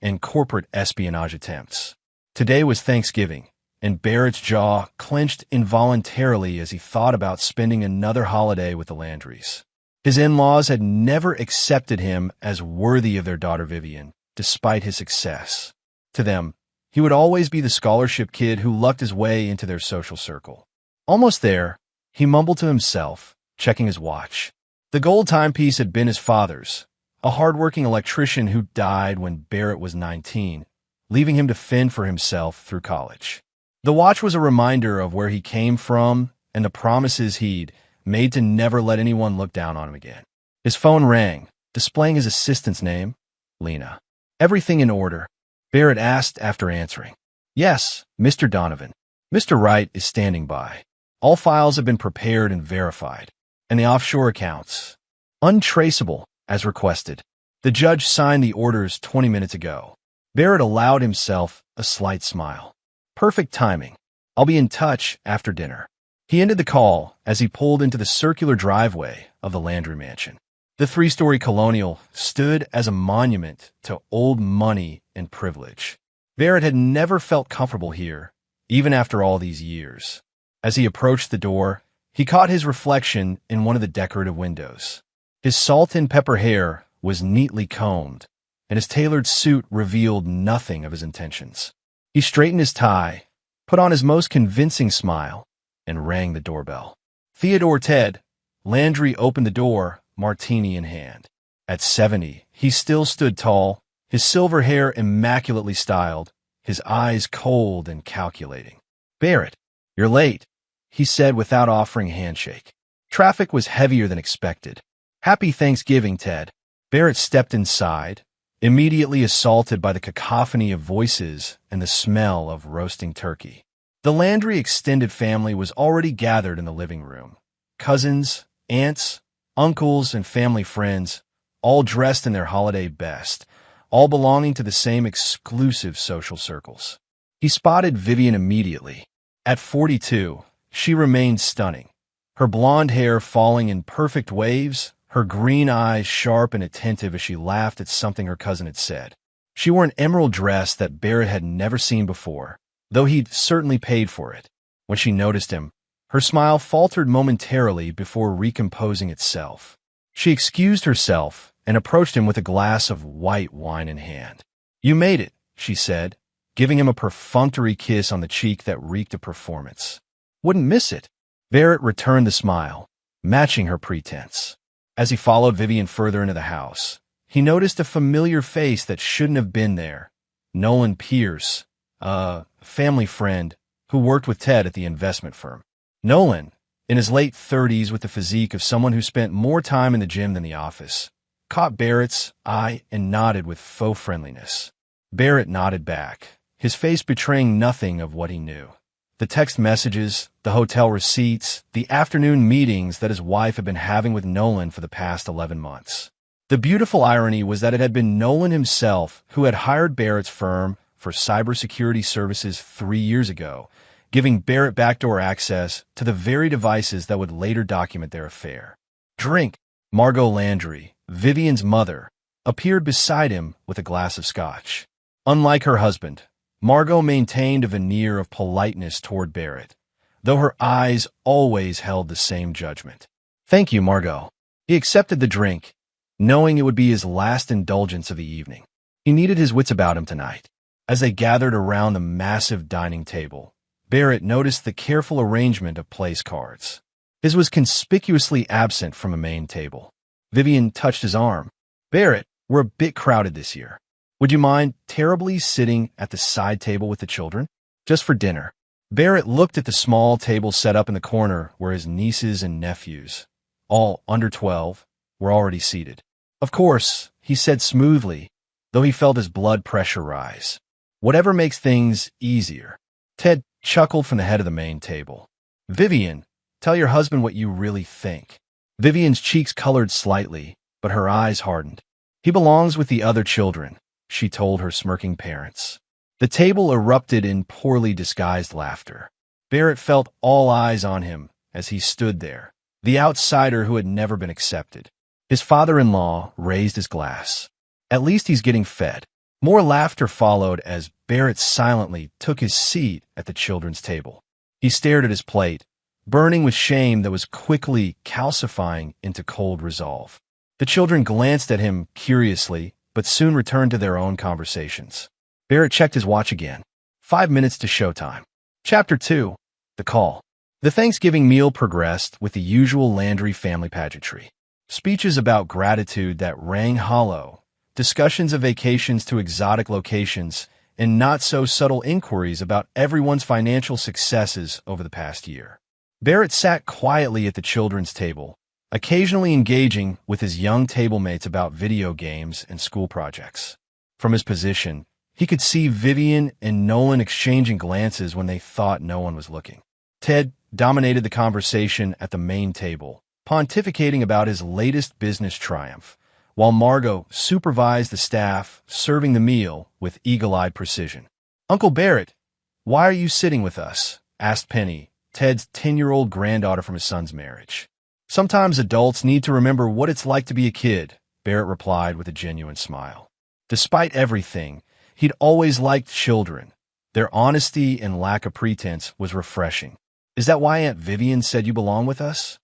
and corporate espionage attempts. Today was Thanksgiving, and Barrett's jaw clenched involuntarily as he thought about spending another holiday with the Landrys. His in-laws had never accepted him as worthy of their daughter Vivian, despite his success. To them, he would always be the scholarship kid who lucked his way into their social circle. Almost there, he mumbled to himself, checking his watch. The gold timepiece had been his father's, a hard-working electrician who died when Barrett was 19, leaving him to fend for himself through college. The watch was a reminder of where he came from and the promises he'd made to never let anyone look down on him again. His phone rang, displaying his assistant's name, Lena. "Everything in order?" Barrett asked after answering. "Yes, Mr. Donovan. Mr. Wright is standing by. All files have been prepared and verified, and the offshore accounts untraceable as requested. The judge signed the orders 20 minutes ago." Barrett allowed himself a slight smile. "Perfect timing. I'll be in touch after dinner." He ended the call as he pulled into the circular driveway of the Landry mansion. The three-story colonial stood as a monument to old money and privilege. Barrett had never felt comfortable here, even after all these years. As he approached the door, he caught his reflection in one of the decorative windows. His salt and pepper hair was neatly combed, and his tailored suit revealed nothing of his intentions. He straightened his tie, put on his most convincing smile, and rang the doorbell. Theodore Ted Landry opened the door, martini in hand. At 70, he still stood tall, his silver hair immaculately styled, his eyes cold and calculating. "Barrett, you're late," he said without offering a handshake. Traffic was heavier than expected. "Happy Thanksgiving, Ted." Barrett stepped inside, immediately assaulted by the cacophony of voices and the smell of roasting turkey. The Landry extended family was already gathered in the living room. Cousins, aunts, uncles, and family friends, all dressed in their holiday best, all belonging to the same exclusive social circles. He spotted Vivian immediately. At 42, she remained stunning, her blonde hair falling in perfect waves, her green eyes sharp and attentive as she laughed at something her cousin had said. She wore an emerald dress that Barrett had never seen before, though he'd certainly paid for it. When she noticed him, her smile faltered momentarily before recomposing itself. She excused herself and approached him with a glass of white wine in hand. "You made it," she said, giving him a perfunctory kiss on the cheek that reeked of performance. "Wouldn't miss it." Barrett returned the smile, matching her pretense. As he followed Vivian further into the house, he noticed a familiar face that shouldn't have been there. Nolan Pierce, a family friend who worked with Ted at the investment firm. Nolan, in his late 30s with the physique of someone who spent more time in the gym than the office, caught Barrett's eye and nodded with faux friendliness. Barrett nodded back, his face betraying nothing of what he knew. The text messages, the hotel receipts, the afternoon meetings that his wife had been having with Nolan for the past 11 months. The beautiful irony was that it had been Nolan himself who had hired Barrett's firm for cybersecurity services 3 years ago, giving Barrett backdoor access to the very devices that would later document their affair. Drink. Margot Landry, Vivian's mother, appeared beside him with a glass of scotch. Unlike her husband, Margot maintained a veneer of politeness toward Barrett, though her eyes always held the same judgment. "Thank you, Margot." He accepted the drink, knowing it would be his last indulgence of the evening. He needed his wits about him tonight. As they gathered around the massive dining table, Barrett noticed the careful arrangement of place cards. His was conspicuously absent from a main table. Vivian touched his arm. "Barrett, we're a bit crowded this year. Would you mind terribly sitting at the side table with the children? Just for dinner." Barrett looked at the small table set up in the corner where his nieces and nephews, all under 12, were already seated. "Of course," he said smoothly, though he felt his blood pressure rise. "Whatever makes things easier." Ted chuckled from the head of the main table. "Vivian, tell your husband what you really think." Vivian's cheeks colored slightly, but her eyes hardened. "He belongs with the other children," she told her smirking parents. The table erupted in poorly disguised laughter. Barrett felt all eyes on him as he stood there, the outsider who had never been accepted. His father-in-law raised his glass. "At least he's getting fed." More laughter followed as Barrett silently took his seat at the children's table. He stared at his plate, burning with shame that was quickly calcifying into cold resolve. The children glanced at him curiously, but soon returned to their own conversations. Barrett checked his watch again. 5 minutes to showtime. Chapter 2. The Call. The Thanksgiving meal progressed with the usual Landry family pageantry. Speeches about gratitude that rang hollow, discussions of vacations to exotic locations, and not-so-subtle inquiries about everyone's financial successes over the past year. Barrett sat quietly at the children's table, occasionally engaging with his young tablemates about video games and school projects. From his position, he could see Vivian and Nolan exchanging glances when they thought no one was looking. Ted dominated the conversation at the main table, pontificating about his latest business triumph, while Margot supervised the staff, serving the meal with eagle-eyed precision. "Uncle Barrett, why are you sitting with us?" asked Penny, Ted's 10-year-old granddaughter from his son's marriage. "Sometimes adults need to remember what it's like to be a kid," Barrett replied with a genuine smile. Despite everything, he'd always liked children. Their honesty and lack of pretense was refreshing. "Is that why Aunt Vivian said you belong with us?"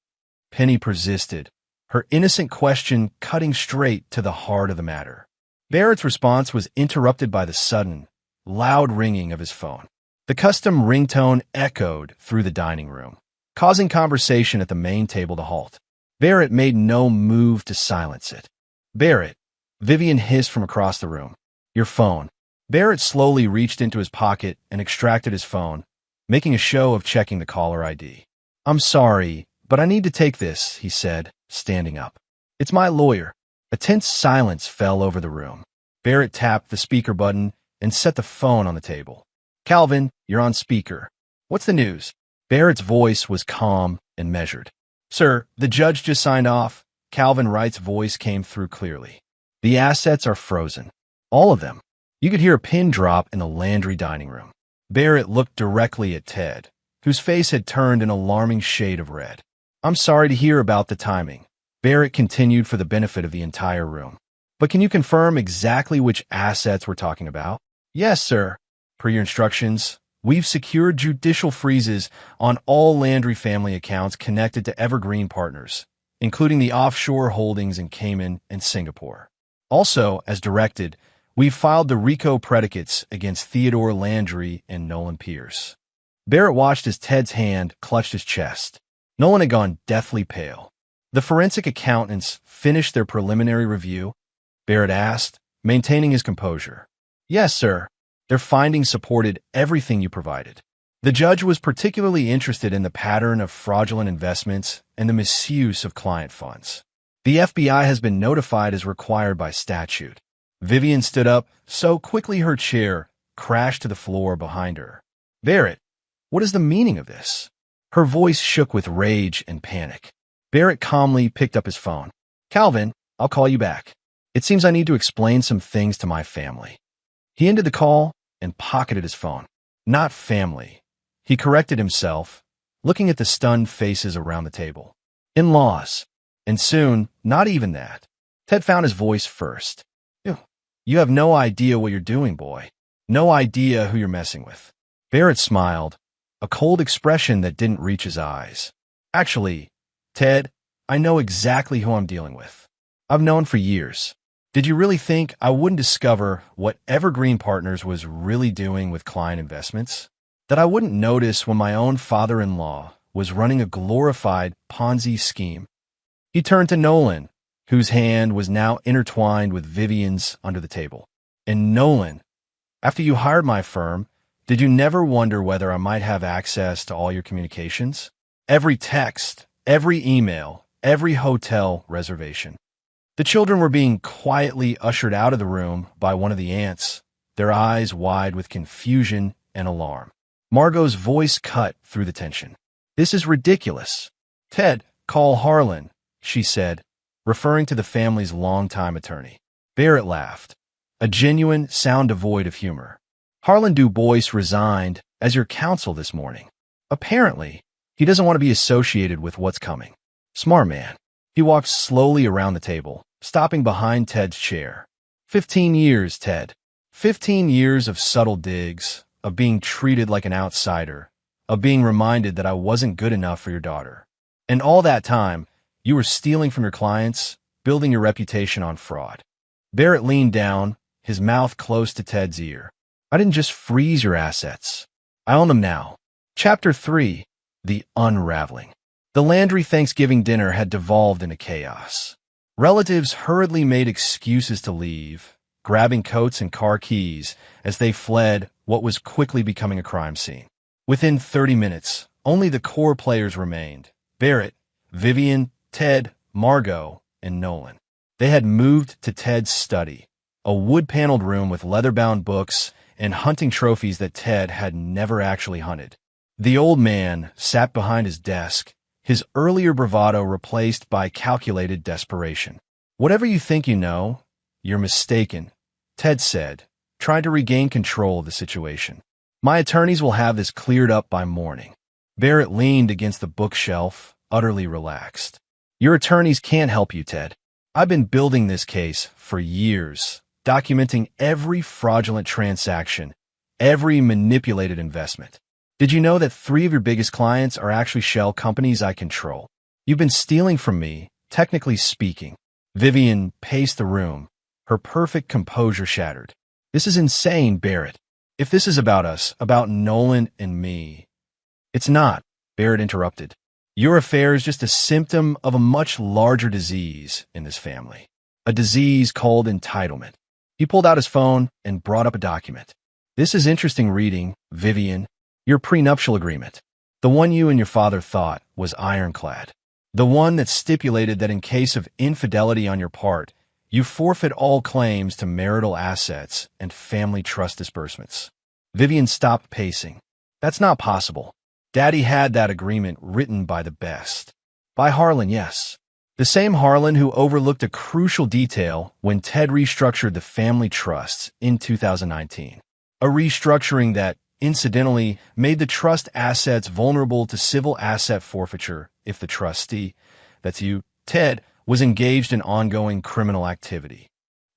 Penny persisted, her innocent question cutting straight to the heart of the matter. Barrett's response was interrupted by the sudden, loud ringing of his phone. The custom ringtone echoed through the dining room, causing conversation at the main table to halt. Barrett made no move to silence it. "Barrett," Vivian hissed from across the room. "Your phone." Barrett slowly reached into his pocket and extracted his phone, making a show of checking the caller ID. "I'm sorry, but I need to take this," he said, standing up. "It's my lawyer." A tense silence fell over the room. Barrett tapped the speaker button and set the phone on the table. "Calvin, you're on speaker. What's the news?" Barrett's voice was calm and measured. "Sir, the judge just signed off." Calvin Wright's voice came through clearly. "The assets are frozen. All of them." You could hear a pin drop in the Landry dining room. Barrett looked directly at Ted, whose face had turned an alarming shade of red. "I'm sorry to hear about the timing," Barrett continued for the benefit of the entire room. "But can you confirm exactly which assets we're talking about?" "Yes, sir. Per your instructions, we've secured judicial freezes on all Landry family accounts connected to Evergreen Partners, including the offshore holdings in Cayman and Singapore. Also, as directed, we've filed the RICO predicates against Theodore Landry and Nolan Pierce." Barrett watched as Ted's hand clutched his chest. Nolan had gone deathly pale. "The forensic accountants finished their preliminary review?" Barrett asked, maintaining his composure. "Yes, sir. Their findings supported everything you provided. The judge was particularly interested in the pattern of fraudulent investments and the misuse of client funds. The FBI has been notified as required by statute." Vivian stood up so quickly her chair crashed to the floor behind her. "Barrett, what is the meaning of this?" Her voice shook with rage and panic. Barrett calmly picked up his phone. "Calvin, I'll call you back. It seems I need to explain some things to my family." He ended the call and pocketed his phone. "Not family," he corrected himself, looking at the stunned faces around the table. "In-laws. And soon, not even that." Ted found his voice first. "You have no idea what you're doing, boy. No idea who you're messing with." Barrett smiled, a cold expression that didn't reach his eyes. "Actually, Ted, I know exactly who I'm dealing with. I've known for years. Did you really think I wouldn't discover what Evergreen Partners was really doing with client investments? That I wouldn't notice when my own father-in-law was running a glorified Ponzi scheme? He turned to Nolan, whose hand was now intertwined with Vivian's under the table. And Nolan, after you hired my firm, did you never wonder whether I might have access to all your communications? Every text, every email, every hotel reservation. The children were being quietly ushered out of the room by one of the aunts, their eyes wide with confusion and alarm. Margot's voice cut through the tension. This is ridiculous. Ted, call Harlan, she said, referring to the family's longtime attorney. Barrett laughed, a genuine sound devoid of humor. Harlan Du Bois resigned as your counsel this morning. Apparently, he doesn't want to be associated with what's coming. Smart man. He walked slowly around the table, stopping behind Ted's chair. 15 years, Ted. 15 years of subtle digs, of being treated like an outsider, of being reminded that I wasn't good enough for your daughter. And all that time, you were stealing from your clients, building your reputation on fraud. Barrett leaned down, his mouth close to Ted's ear. I didn't just freeze your assets. I own them now. Chapter 3, The Unraveling. The Landry Thanksgiving dinner had devolved into chaos. Relatives hurriedly made excuses to leave, grabbing coats and car keys as they fled what was quickly becoming a crime scene. Within 30 minutes, only the core players remained: Barrett, Vivian, Ted, Margot, and Nolan. They had moved to Ted's study, a wood-paneled room with leather-bound books and hunting trophies that Ted had never actually hunted. The old man sat behind his desk, his earlier bravado replaced by calculated desperation. Whatever you think you know, you're mistaken, Ted said, trying to regain control of the situation. My attorneys will have this cleared up by morning. Barrett leaned against the bookshelf, utterly relaxed. Your attorneys can't help you, Ted. I've been building this case for years, documenting every fraudulent transaction, every manipulated investment. Did you know that 3 of your biggest clients are actually shell companies I control? You've been stealing from me, technically speaking. Vivian paced the room, her perfect composure shattered. This is insane, Barrett. If this is about us, about Nolan and me. It's not, Barrett interrupted. Your affair is just a symptom of a much larger disease in this family. A disease called entitlement. He pulled out his phone and brought up a document. This is interesting reading, Vivian. Your prenuptial agreement. The one you and your father thought was ironclad. The one that stipulated that in case of infidelity on your part, you forfeit all claims to marital assets and family trust disbursements. Vivian stopped pacing. That's not possible. Daddy had that agreement written by the best. By Harlan, yes. The same Harlan who overlooked a crucial detail when Ted restructured the family trusts in 2019. A restructuring that, incidentally, made the trust assets vulnerable to civil asset forfeiture if the trustee, that's you, Ted, was engaged in ongoing criminal activity.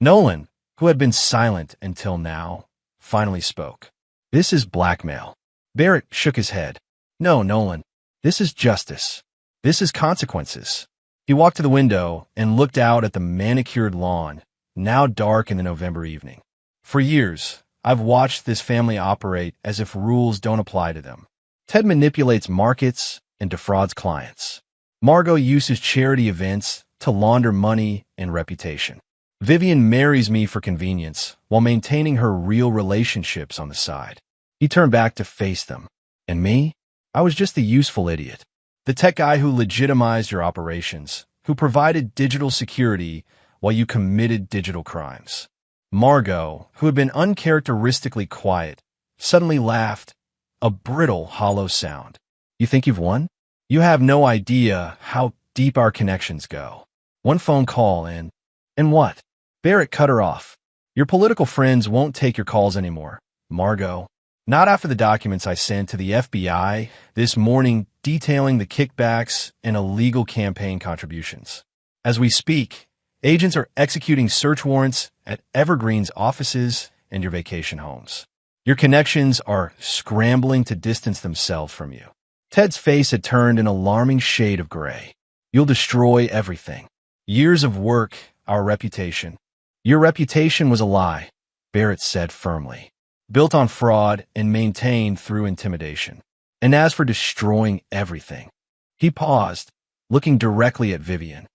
Nolan, who had been silent until now, finally spoke. This is blackmail. Barrett shook his head. No, Nolan. This is justice. This is consequences. He walked to the window and looked out at the manicured lawn, now dark in the November evening. For years, I've watched this family operate as if rules don't apply to them. Ted manipulates markets and defrauds clients. Margot uses charity events to launder money and reputation. Vivian marries me for convenience while maintaining her real relationships on the side. He turned back to face them. And me? I was just the useful idiot. The tech guy who legitimized your operations, who provided digital security while you committed digital crimes. Margot, who had been uncharacteristically quiet, suddenly laughed, a brittle, hollow sound. You think you've won? You have no idea how deep our connections go. One phone call and what? Barrett cut her off. Your political friends won't take your calls anymore, Margot. Not after the documents I sent to the FBI this morning detailing the kickbacks and illegal campaign contributions. As we speak, agents are executing search warrants at Evergreen's offices and your vacation homes. Your connections are scrambling to distance themselves from you. Ted's face had turned an alarming shade of gray. You'll destroy everything. Years of work, our reputation. Your reputation was a lie, Barrett said firmly, built on fraud and maintained through intimidation. And as for destroying everything, he paused, looking directly at Vivian.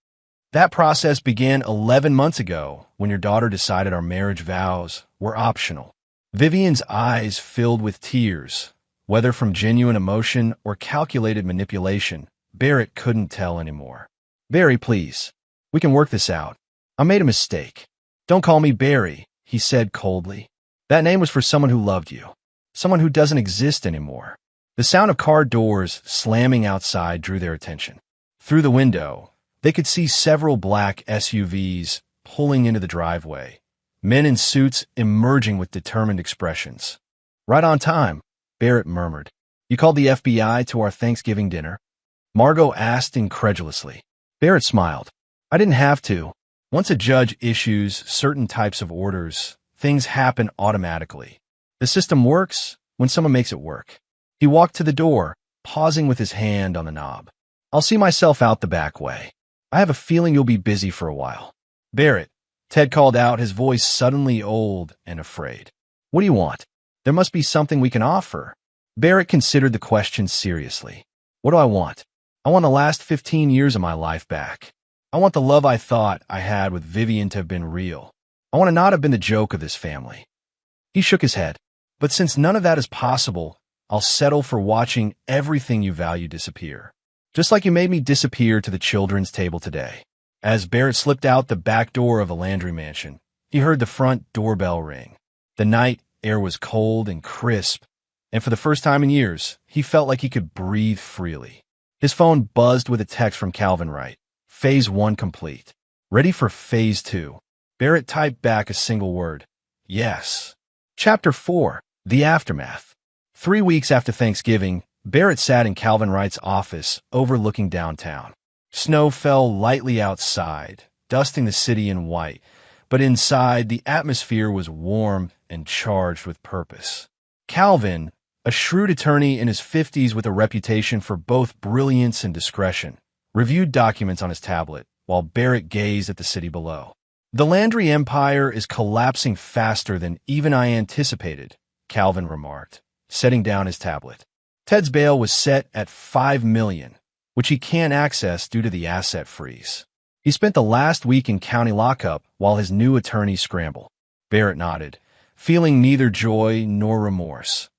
That process began 11 months ago when your daughter decided our marriage vows were optional. Vivian's eyes filled with tears. Whether from genuine emotion or calculated manipulation, Barrett couldn't tell anymore. Barry, please. We can work this out. I made a mistake. Don't call me Barry, he said coldly. That name was for someone who loved you. Someone who doesn't exist anymore. The sound of car doors slamming outside drew their attention. Through the window, they could see several black SUVs pulling into the driveway, men in suits emerging with determined expressions. Right on time, Barrett murmured. You called the FBI to our Thanksgiving dinner? Margot asked incredulously. Barrett smiled. I didn't have to. Once a judge issues certain types of orders, things happen automatically. The system works when someone makes it work. He walked to the door, pausing with his hand on the knob. I'll see myself out the back way. I have a feeling you'll be busy for a while. Barrett, Ted called out, his voice suddenly old and afraid. What do you want? There must be something we can offer. Barrett considered the question seriously. What do I want? I want the last 15 years of my life back. I want the love I thought I had with Vivian to have been real. I want to not have been the joke of this family. He shook his head. But since none of that is possible, I'll settle for watching everything you value disappear. Just like you made me disappear to the children's table today. As Barrett slipped out the back door of a Landry mansion, he heard the front doorbell ring. The night air was cold and crisp, and for the first time in years, he felt like he could breathe freely. His phone buzzed with a text from Calvin Wright. Phase 1 complete. Ready for Phase 2. Barrett typed back a single word. Yes. Chapter 4. The Aftermath. 3 weeks after Thanksgiving, Barrett sat in Calvin Wright's office overlooking downtown. Snow fell lightly outside, dusting the city in white, but inside the atmosphere was warm and charged with purpose. Calvin, a shrewd attorney in his 50s with a reputation for both brilliance and discretion, reviewed documents on his tablet while Barrett gazed at the city below. The Landry Empire is collapsing faster than even I anticipated, Calvin remarked, setting down his tablet. Ted's bail was set at $5 million, which he can't access due to the asset freeze. He spent the last week in county lockup while his new attorney scrambled. Barrett nodded, feeling neither joy nor remorse,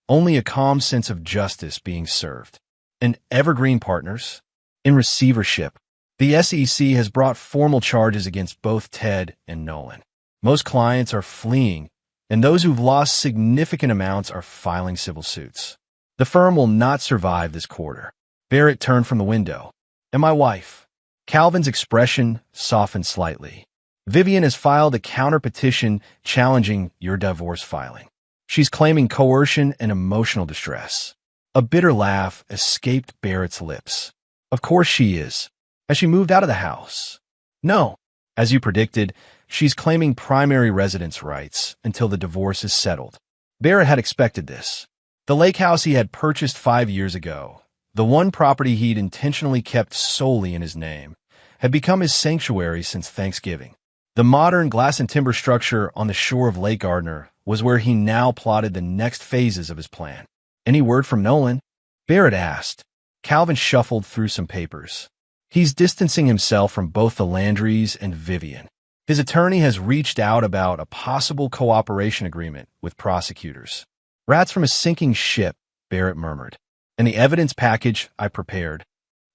only a calm sense of justice being served. And Evergreen Partners? In receivership, the SEC has brought formal charges against both Ted and Nolan. Most clients are fleeing, and those who've lost significant amounts are filing civil suits. The firm will not survive this quarter. Barrett turned from the window. And my wife. Calvin's expression softened slightly. Vivian has filed a counter-petition challenging your divorce filing. She's claiming coercion and emotional distress. A bitter laugh escaped Barrett's lips. Of course she is. Has she moved out of the house? No. As you predicted, she's claiming primary residence rights until the divorce is settled. Barrett had expected this. The lake house he had purchased 5 years ago, the one property he'd intentionally kept solely in his name, had become his sanctuary since Thanksgiving. The modern glass and timber structure on the shore of Lake Gardner was where he now plotted the next phases of his plan. Any word from Nolan? Barrett asked. Calvin shuffled through some papers. He's distancing himself from both the Landrys and Vivian. His attorney has reached out about a possible cooperation agreement with prosecutors. Rats from a sinking ship, Barrett murmured. And the evidence package I prepared,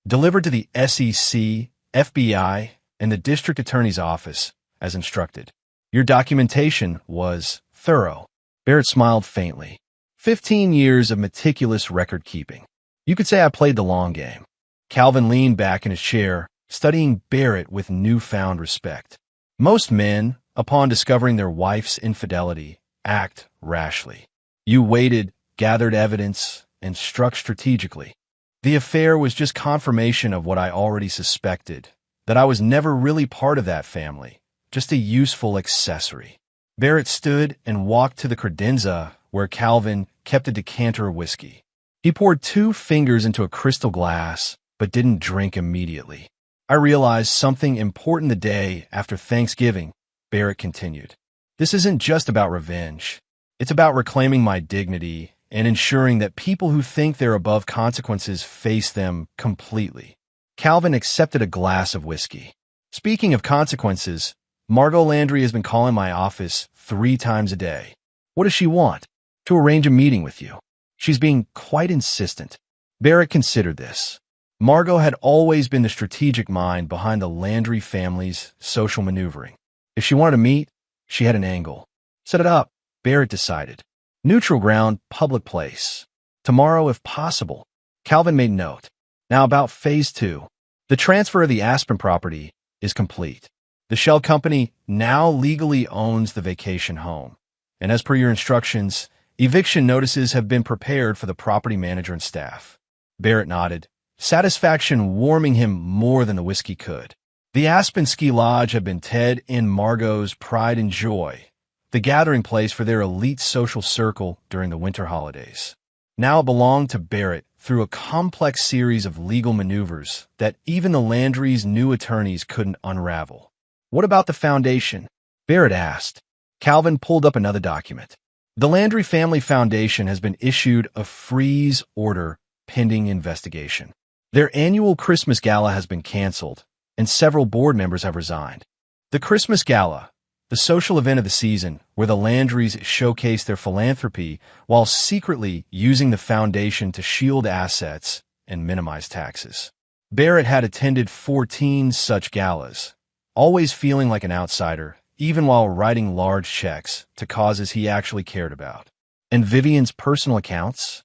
delivered to the SEC, FBI, and the district attorney's office, as instructed. Your documentation was thorough. Barrett smiled faintly. 15 years of meticulous record-keeping. You could say I played the long game. Calvin leaned back in his chair, studying Barrett with newfound respect. Most men, upon discovering their wife's infidelity, act rashly. You waited, gathered evidence, and struck strategically. The affair was just confirmation of what I already suspected, that I was never really part of that family, just a useful accessory. Barrett stood and walked to the credenza where Calvin kept a decanter of whiskey. He poured 2 fingers into a crystal glass, but didn't drink immediately. I realized something important the day after Thanksgiving, Barrett continued. This isn't just about revenge. It's about reclaiming my dignity and ensuring that people who think they're above consequences face them completely. Calvin accepted a glass of whiskey. Speaking of consequences, Margot Landry has been calling my office 3 times a day. What does she want? To arrange a meeting with you. She's being quite insistent. Barrett considered this. Margot had always been the strategic mind behind the Landry family's social maneuvering. If she wanted to meet, she had an angle. Set it up, Barrett decided. Neutral ground, public place. Tomorrow, if possible. Calvin made note. Now about phase 2. The transfer of the Aspen property is complete. The shell company now legally owns the vacation home. And as per your instructions, eviction notices have been prepared for the property manager and staff. Barrett nodded, satisfaction warming him more than the whiskey could. The Aspen Ski Lodge had been Ted and Margot's pride and joy, the gathering place for their elite social circle during the winter holidays. Now it belonged to Barrett through a complex series of legal maneuvers that even the Landry's new attorneys couldn't unravel. What about the foundation? Barrett asked. Calvin pulled up another document. The Landry Family Foundation has been issued a freeze order pending investigation. Their annual Christmas Gala has been canceled, and several board members have resigned. The Christmas Gala, the social event of the season where the Landrys showcase their philanthropy while secretly using the foundation to shield assets and minimize taxes. Barrett had attended 14 such galas, always feeling like an outsider, even while writing large checks to causes he actually cared about. And Vivian's personal accounts?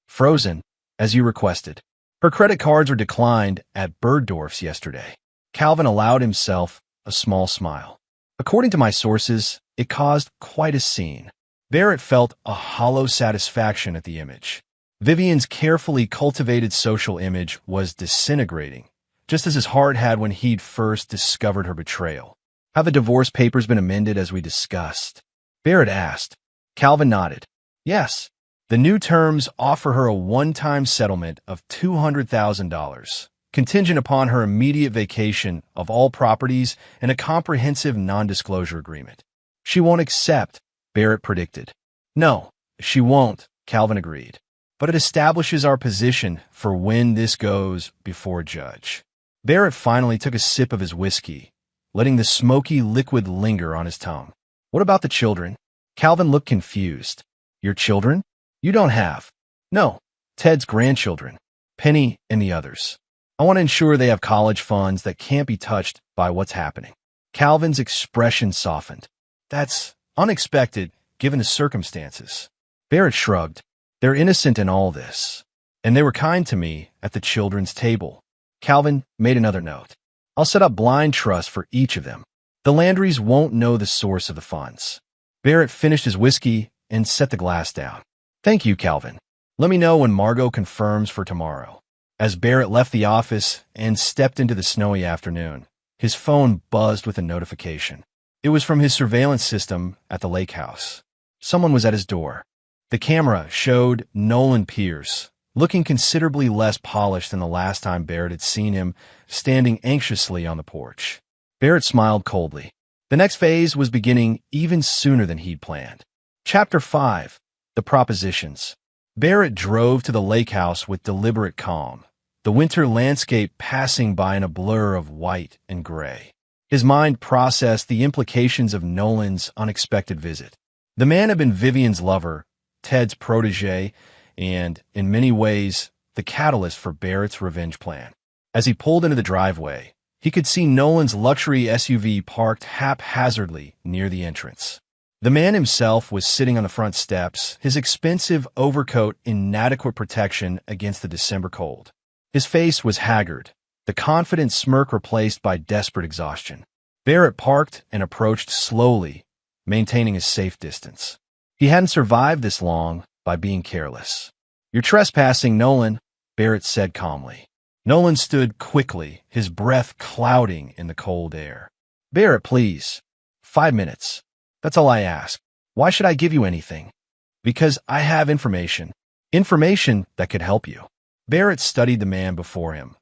Frozen, as you requested. Her credit cards were declined at Bergdorf's yesterday. Calvin allowed himself a small smile. According to my sources, it caused quite a scene. Barrett felt a hollow satisfaction at the image. Vivian's carefully cultivated social image was disintegrating, just as his heart had when he'd first discovered her betrayal. Have the divorce papers been amended as we discussed? Barrett asked. Calvin nodded. Yes. The new terms offer her a one-time settlement of $200,000, contingent upon her immediate vacation of all properties and a comprehensive non-disclosure agreement. She won't accept, Barrett predicted. No, she won't, Calvin agreed. But it establishes our position for when this goes before a judge. Barrett finally took a sip of his whiskey, letting the smoky liquid linger on his tongue. What about the children? Calvin looked confused. Your children? You don't have. No, Ted's grandchildren, Penny and the others. I want to ensure they have college funds that can't be touched by what's happening. Calvin's expression softened. That's unexpected, given the circumstances. Barrett shrugged. They're innocent in all this. And they were kind to me at the children's table. Calvin made another note. I'll set up blind trust for each of them. The Landrys won't know the source of the funds. Barrett finished his whiskey and set the glass down. Thank you, Calvin. Let me know when Margot confirms for tomorrow. As Barrett left the office and stepped into the snowy afternoon, his phone buzzed with a notification. It was from his surveillance system at the lake house. Someone was at his door. The camera showed Nolan Pierce, looking considerably less polished than the last time Barrett had seen him, standing anxiously on the porch. Barrett smiled coldly. The next phase was beginning even sooner than he'd planned. Chapter 5. The Propositions. Barrett drove to the lake house with deliberate calm, the winter landscape passing by in a blur of white and gray. His mind processed the implications of Nolan's unexpected visit. The man had been Vivian's lover, Ted's protege, and, in many ways, the catalyst for Barrett's revenge plan. As he pulled into the driveway, he could see Nolan's luxury SUV parked haphazardly near the entrance. The man himself was sitting on the front steps, his expensive overcoat inadequate protection against the December cold. His face was haggard, the confident smirk replaced by desperate exhaustion. Barrett parked and approached slowly, maintaining a safe distance. He hadn't survived this long by being careless. You're trespassing, Nolan, Barrett said calmly. Nolan stood quickly, his breath clouding in the cold air. Barrett, please. 5 minutes. That's all I ask. Why should I give you anything? Because I have information. Information that could help you. Barrett studied the man before him,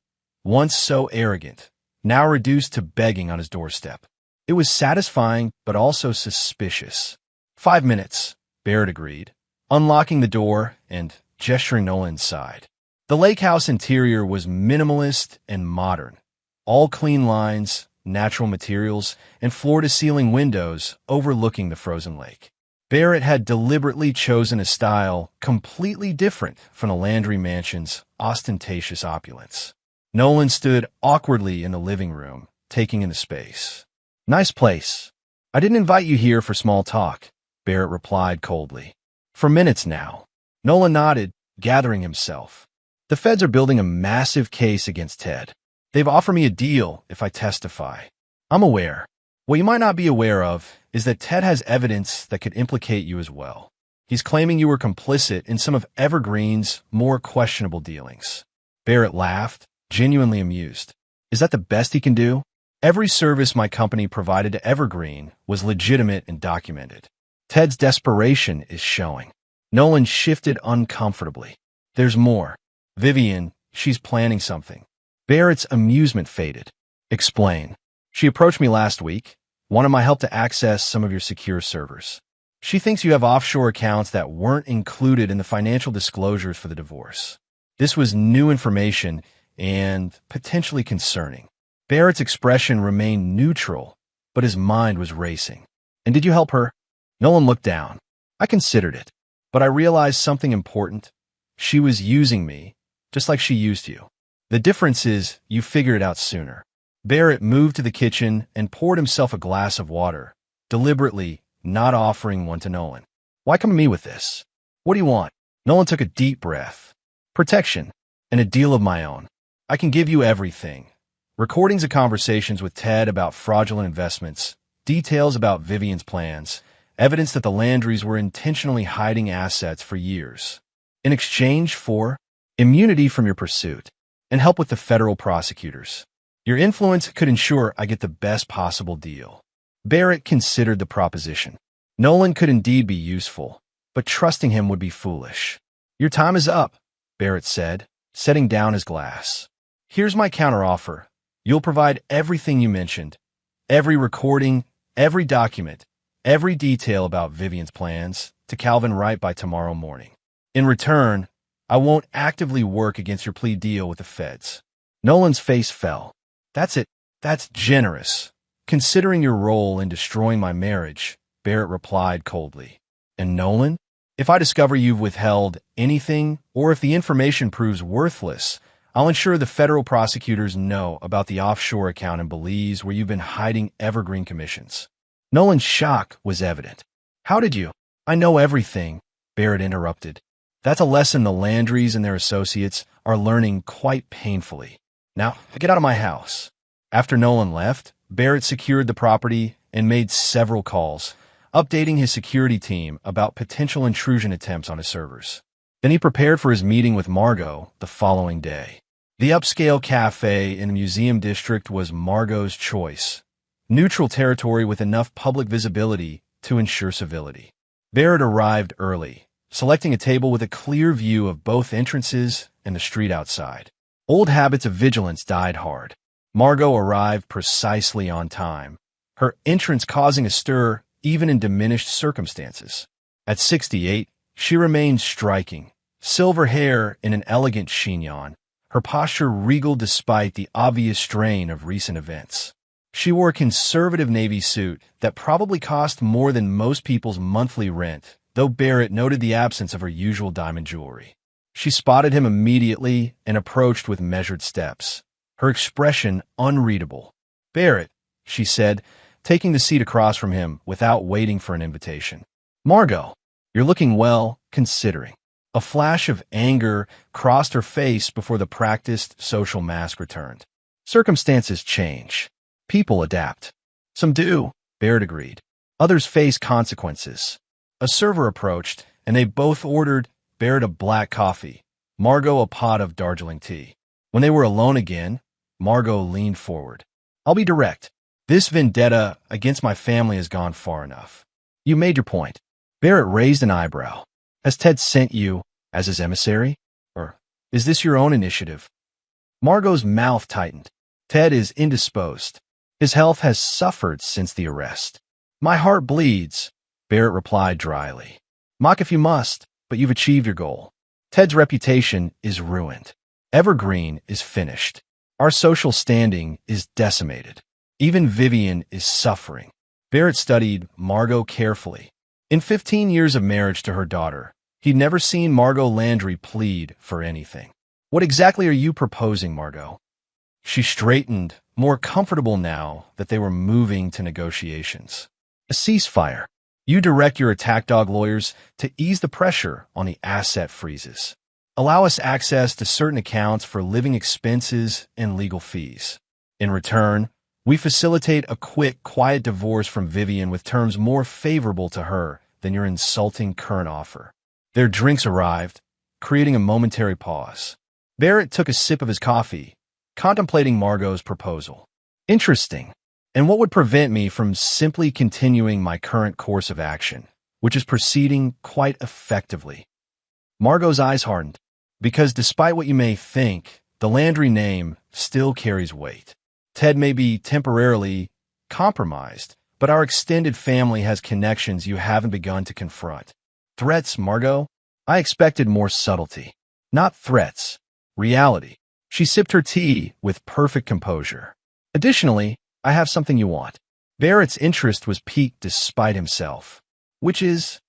once so arrogant, now reduced to begging on his doorstep. It was satisfying, but also suspicious. 5 minutes, Barrett agreed, unlocking the door and gesturing Nolan inside. The lake house interior was minimalist and modern. All clean lines, natural materials, and floor-to-ceiling windows overlooking the frozen lake. Barrett had deliberately chosen a style completely different from the Landry mansion's ostentatious opulence. Nolan stood awkwardly in the living room, taking in the space. "Nice place. I didn't invite you here for small talk," Barrett replied coldly. "For minutes now." Nolan nodded, gathering himself. "The feds are building a massive case against Ted. They've offered me a deal if I testify. I'm aware. What you might not be aware of is that Ted has evidence that could implicate you as well. He's claiming you were complicit in some of Evergreen's more questionable dealings." Barrett laughed, genuinely amused. "Is that the best he can do? Every service my company provided to Evergreen was legitimate and documented. Ted's desperation is showing." Nolan shifted uncomfortably. "There's more. Vivian, she's planning something." Barrett's amusement faded. "Explain." "She approached me last week, wanted my help to access some of your secure servers. She thinks you have offshore accounts that weren't included in the financial disclosures for the divorce. This was new information and potentially concerning." Barrett's expression remained neutral, but his mind was racing. "And did you help her?" Nolan looked down. "I considered it, but I realized something important. She was using me, just like she used you. The difference is you figured it out sooner." Barrett moved to the kitchen and poured himself a glass of water, deliberately not offering one to Nolan. "Why come to me with this? What do you want?" Nolan took a deep breath. "Protection, and a deal of my own. I can give you everything. Recordings of conversations with Ted about fraudulent investments, details about Vivian's plans, evidence that the Landrys were intentionally hiding assets for years. In exchange for immunity from your pursuit and help with the federal prosecutors. Your influence could ensure I get the best possible deal." Barrett considered the proposition. Nolan could indeed be useful, but trusting him would be foolish. "Your time is up," Barrett said, setting down his glass. "Here's my counteroffer. You'll provide everything you mentioned, every recording, every document, every detail about Vivian's plans to Calvin Wright by tomorrow morning. In return, I won't actively work against your plea deal with the feds." Nolan's face fell. "That's it. That's generous, considering your role in destroying my marriage," Barrett replied coldly. "And Nolan, if I discover you've withheld anything, or if the information proves worthless, I'll ensure the federal prosecutors know about the offshore account in Belize where you've been hiding Evergreen commissions." Nolan's shock was evident. "How did you?" "I know everything," Barrett interrupted. "That's a lesson the Landrys and their associates are learning quite painfully. Now, get out of my house." After Nolan left, Barrett secured the property and made several calls, updating his security team about potential intrusion attempts on his servers. Then he prepared for his meeting with Margot the following day. The upscale cafe in the museum district was Margot's choice, neutral territory with enough public visibility to ensure civility. Barrett arrived early, selecting a table with a clear view of both entrances and the street outside. Old habits of vigilance died hard. Margot arrived precisely on time, her entrance causing a stir even in diminished circumstances. At 68, she remained striking, silver hair in an elegant chignon, her posture regal despite the obvious strain of recent events. She wore a conservative navy suit that probably cost more than most people's monthly rent, though Barrett noted the absence of her usual diamond jewelry. She spotted him immediately and approached with measured steps, her expression unreadable. "Barrett," she said, taking the seat across from him without waiting for an invitation. "Margot, you're looking well, considering." A flash of anger crossed her face before the practiced social mask returned. "Circumstances change. People adapt." "Some do," Barrett agreed. "Others face consequences." A server approached, and they both ordered Barrett a black coffee, Margot a pot of Darjeeling tea. When they were alone again, Margot leaned forward. "I'll be direct. This vendetta against my family has gone far enough." "You made your point." Barrett raised an eyebrow. "Has Ted sent you as his emissary? Or is this your own initiative?" Margot's mouth tightened. "Ted is indisposed. His health has suffered since the arrest. My heart bleeds, Barrett replied dryly. Mock if you must, but you've achieved your goal. Ted's reputation is ruined. Evergreen is finished. Our social standing is decimated. Even Vivian is suffering. Barrett studied Margot carefully. In 15 years of marriage to her daughter, he'd never seen Margot Landry plead for anything. What exactly are you proposing, Margot? She straightened, more comfortable now that they were moving to negotiations. A ceasefire. You direct your attack dog lawyers to ease the pressure on the asset freezes. Allow us access to certain accounts for living expenses and legal fees. In return, we facilitate a quick, quiet divorce from Vivian with terms more favorable to her than your insulting current offer. Their drinks arrived, creating a momentary pause. Barrett took a sip of his coffee, contemplating Margot's proposal. Interesting. And what would prevent me from simply continuing my current course of action, which is proceeding quite effectively? Margot's eyes hardened, because despite what you may think, the Landry name still carries weight. Ted may be temporarily compromised, but our extended family has connections you haven't begun to confront. Threats, Margot? I expected more subtlety. Not threats. Reality. She sipped her tea with perfect composure. Additionally, I have something you want. Barrett's interest was piqued despite himself. Which is?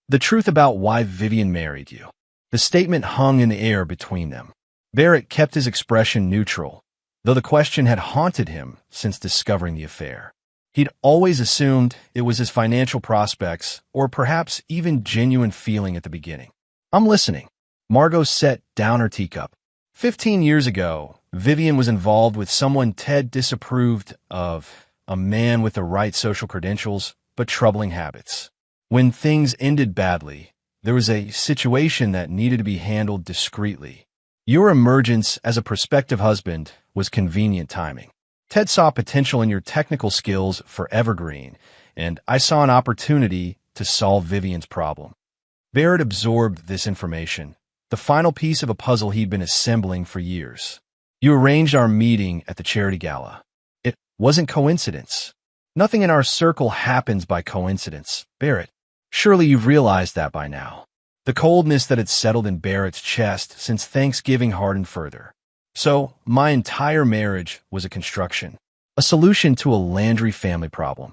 The truth about why Vivian married you. The statement hung in the air between them. Barrett kept his expression neutral, though the question had haunted him since discovering the affair. He'd always assumed it was his financial prospects, or perhaps even genuine feeling at the beginning. I'm listening. Margot set down her teacup. 15 years ago, Vivian was involved with someone Ted disapproved of, a man with the right social credentials, but troubling habits. When things ended badly, there was a situation that needed to be handled discreetly. Your emergence as a prospective husband was convenient timing. Ted saw potential in your technical skills for Evergreen, and I saw an opportunity to solve Vivian's problem. Barrett absorbed this information, the final piece of a puzzle he'd been assembling for years. You arranged our meeting at the charity gala. It wasn't coincidence. Nothing in our circle happens by coincidence, Barrett. Surely you've realized that by now. The coldness that had settled in Barrett's chest since Thanksgiving hardened further. So, my entire marriage was a construction, a solution to a Landry family problem.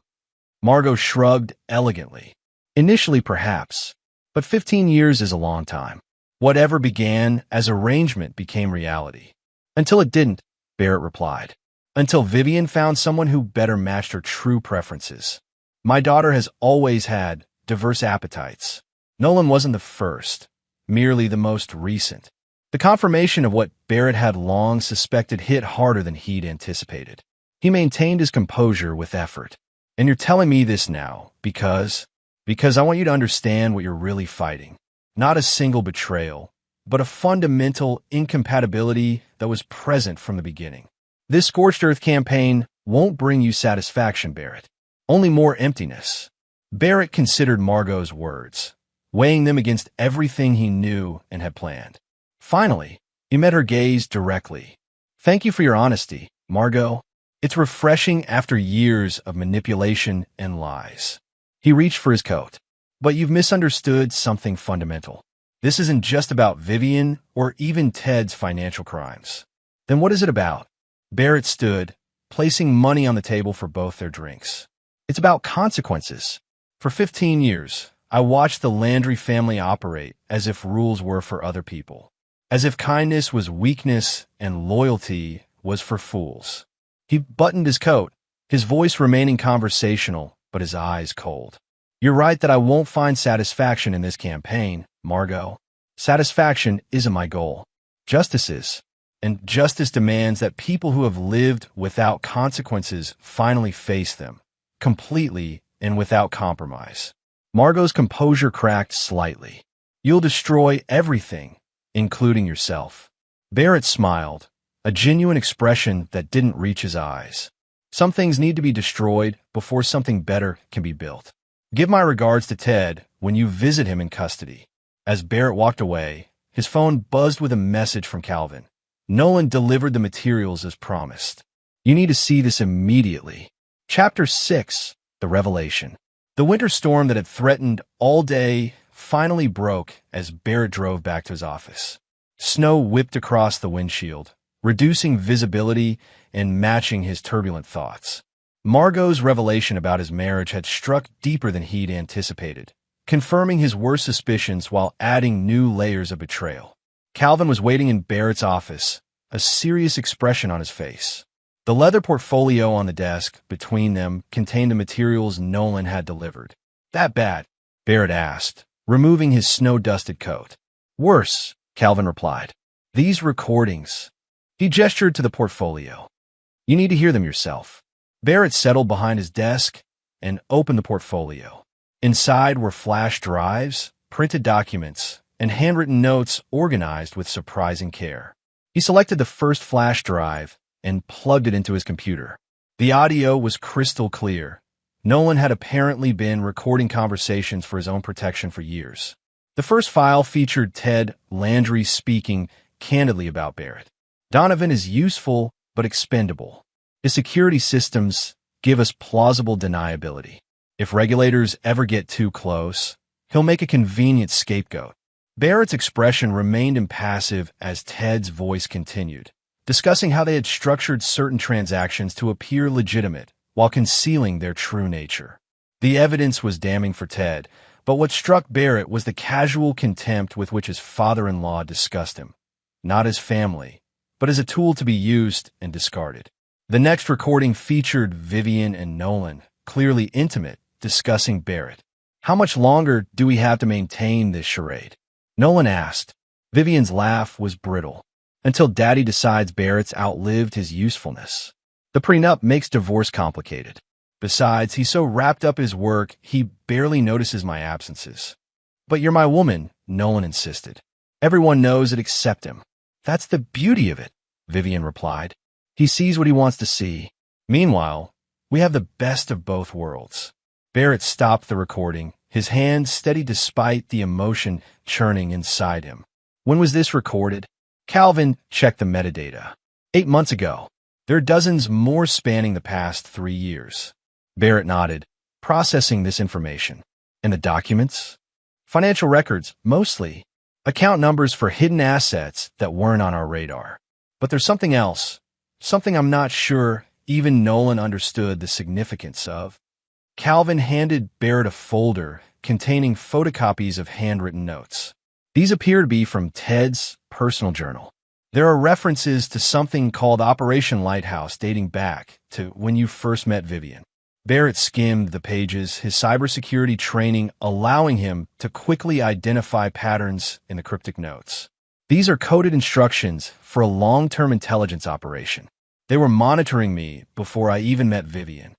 Margot shrugged elegantly. Initially, perhaps, but 15 years is a long time. Whatever began as arrangement became reality. Until it didn't, Barrett replied. Until Vivian found someone who better matched her true preferences. My daughter has always had diverse appetites. Nolan wasn't the first, merely the most recent. The confirmation of what Barrett had long suspected hit harder than he'd anticipated. He maintained his composure with effort. And you're telling me this now because I want you to understand what you're really fighting. Not a single betrayal, but a fundamental incompatibility that was present from the beginning. This Scorched Earth campaign won't bring you satisfaction, Barrett. Only more emptiness. Barrett considered Margot's words, weighing them against everything he knew and had planned. Finally, he met her gaze directly. Thank you for your honesty, Margot. It's refreshing after years of manipulation and lies. He reached for his coat. But you've misunderstood something fundamental. This isn't just about Vivian or even Ted's financial crimes. Then what is it about? Barrett stood, placing money on the table for both their drinks. It's about consequences. For 15 years, I watched the Landry family operate as if rules were for other people. As if kindness was weakness and loyalty was for fools. He buttoned his coat, his voice remaining conversational, but his eyes cold. You're right that I won't find satisfaction in this campaign, Margot. Satisfaction isn't my goal. Justice is. And justice demands that people who have lived without consequences finally face them, completely and without compromise. Margot's composure cracked slightly. You'll destroy everything, including yourself. Barrett smiled, a genuine expression that didn't reach his eyes. Some things need to be destroyed before something better can be built. Give my regards to Ted when you visit him in custody. As Barrett walked away, his phone buzzed with a message from Calvin. Nolan delivered the materials as promised. You need to see this immediately. Chapter 6. The Revelation. The winter storm that had threatened all day finally broke as Barrett drove back to his office. Snow whipped across the windshield, reducing visibility and matching his turbulent thoughts. Margot's revelation about his marriage had struck deeper than he'd anticipated, confirming his worst suspicions while adding new layers of betrayal. Calvin was waiting in Barrett's office, a serious expression on his face. The leather portfolio on the desk between them contained the materials Nolan had delivered. "That bad?" Barrett asked, removing his snow-dusted coat. "Worse," Calvin replied. "These recordings." He gestured to the portfolio. "You need to hear them yourself." Barrett settled behind his desk and opened the portfolio. Inside were flash drives, printed documents, and handwritten notes organized with surprising care. He selected the first flash drive and plugged it into his computer. The audio was crystal clear. Nolan had apparently been recording conversations for his own protection for years. The first file featured Ted Landry speaking candidly about Barrett. "Donovan is useful but expendable. His security systems give us plausible deniability. If regulators ever get too close, he'll make a convenient scapegoat." Barrett's expression remained impassive as Ted's voice continued, discussing how they had structured certain transactions to appear legitimate while concealing their true nature. The evidence was damning for Ted, but what struck Barrett was the casual contempt with which his father-in-law discussed him, not as family, but as a tool to be used and discarded. The next recording featured Vivian and Nolan, clearly intimate, discussing Barrett. "How much longer do we have to maintain this charade?" Nolan asked. Vivian's laugh was brittle. "Until Daddy decides Barrett's outlived his usefulness. The prenup makes divorce complicated. Besides, he's so wrapped up his work, he barely notices my absences." "But you're my woman," Nolan insisted. "Everyone knows it except him." "That's the beauty of it," Vivian replied. "He sees what he wants to see. Meanwhile, we have the best of both worlds." Barrett stopped the recording, his hand steady despite the emotion churning inside him. "When was this recorded?" Calvin checked the metadata. 8 months ago. There are dozens more spanning the past 3 years. Barrett nodded, processing this information. "And the documents?" "Financial records, mostly. Account numbers for hidden assets that weren't on our radar. But there's something else, something I'm not sure even Nolan understood the significance of." Calvin handed Barrett a folder containing photocopies of handwritten notes. These appear to be from Ted's personal journal. There are references to something called Operation Lighthouse dating back to when you first met Vivian. Barrett skimmed the pages, his cybersecurity training allowing him to quickly identify patterns in the cryptic notes. "These are coded instructions for a long-term intelligence operation. They were monitoring me before I even met Vivian."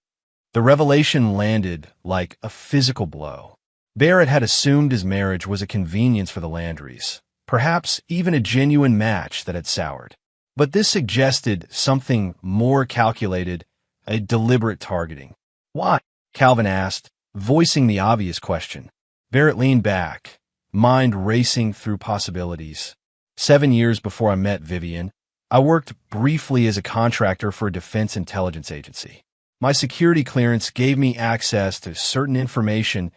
The revelation landed like a physical blow. Barrett had assumed his marriage was a convenience for the Landrys, perhaps even a genuine match that had soured. But this suggested something more calculated, a deliberate targeting. "Why?" Calvin asked, voicing the obvious question. Barrett leaned back, mind racing through possibilities. 7 years before I met Vivian, I worked briefly as a contractor for a defense intelligence agency. My security clearance gave me access to certain information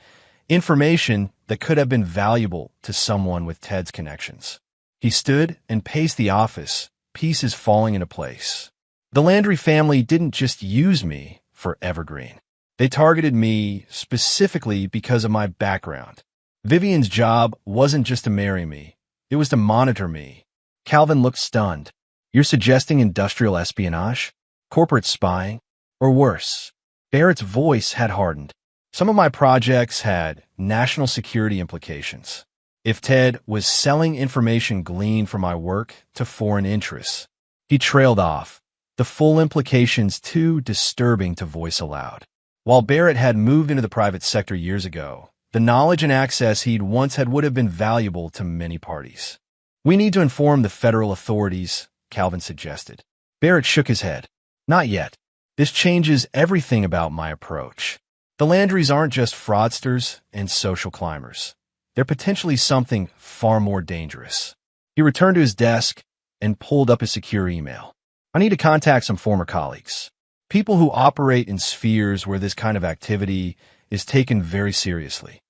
that could have been valuable to someone with Ted's connections. He stood and paced the office, pieces falling into place. The Landry family didn't just use me for Evergreen. They targeted me specifically because of my background. Vivian's job wasn't just to marry me. It was to monitor me. Calvin looked stunned. "You're suggesting industrial espionage? Corporate spying? Or worse?" Barrett's voice had hardened. "Some of my projects had national security implications. If Ted was selling information gleaned from my work to foreign interests." He trailed off, the full implications too disturbing to voice aloud. While Barrett had moved into the private sector years ago, the knowledge and access he'd once had would have been valuable to many parties. "We need to inform the federal authorities," Calvin suggested. Barrett shook his head. "Not yet. This changes everything about my approach. The Landrys aren't just fraudsters and social climbers. They're potentially something far more dangerous." He returned to his desk and pulled up a secure email. I need to contact some former colleagues. People who operate in spheres where this kind of activity is taken very seriously.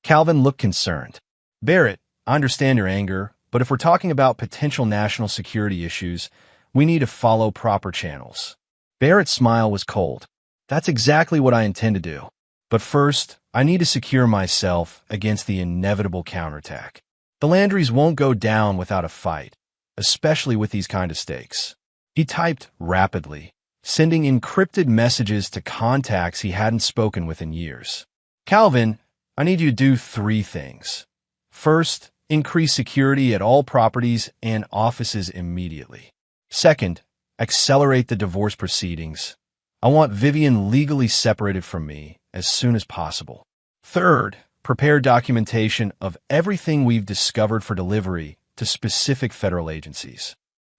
Calvin looked concerned. Barrett, I understand your anger, but if we're talking about potential national security issues, we need to follow proper channels. Barrett's smile was cold. That's exactly what I intend to do. But first, I need to secure myself against the inevitable counterattack. The Landrys won't go down without a fight, especially with these kind of stakes. He typed rapidly, sending encrypted messages to contacts he hadn't spoken with in years. Calvin, I need you to do 3 things. First, increase security at all properties and offices immediately. Second, accelerate the divorce proceedings. I want Vivian legally separated from me as soon as possible. Third, prepare documentation of everything we've discovered for delivery to specific federal agencies.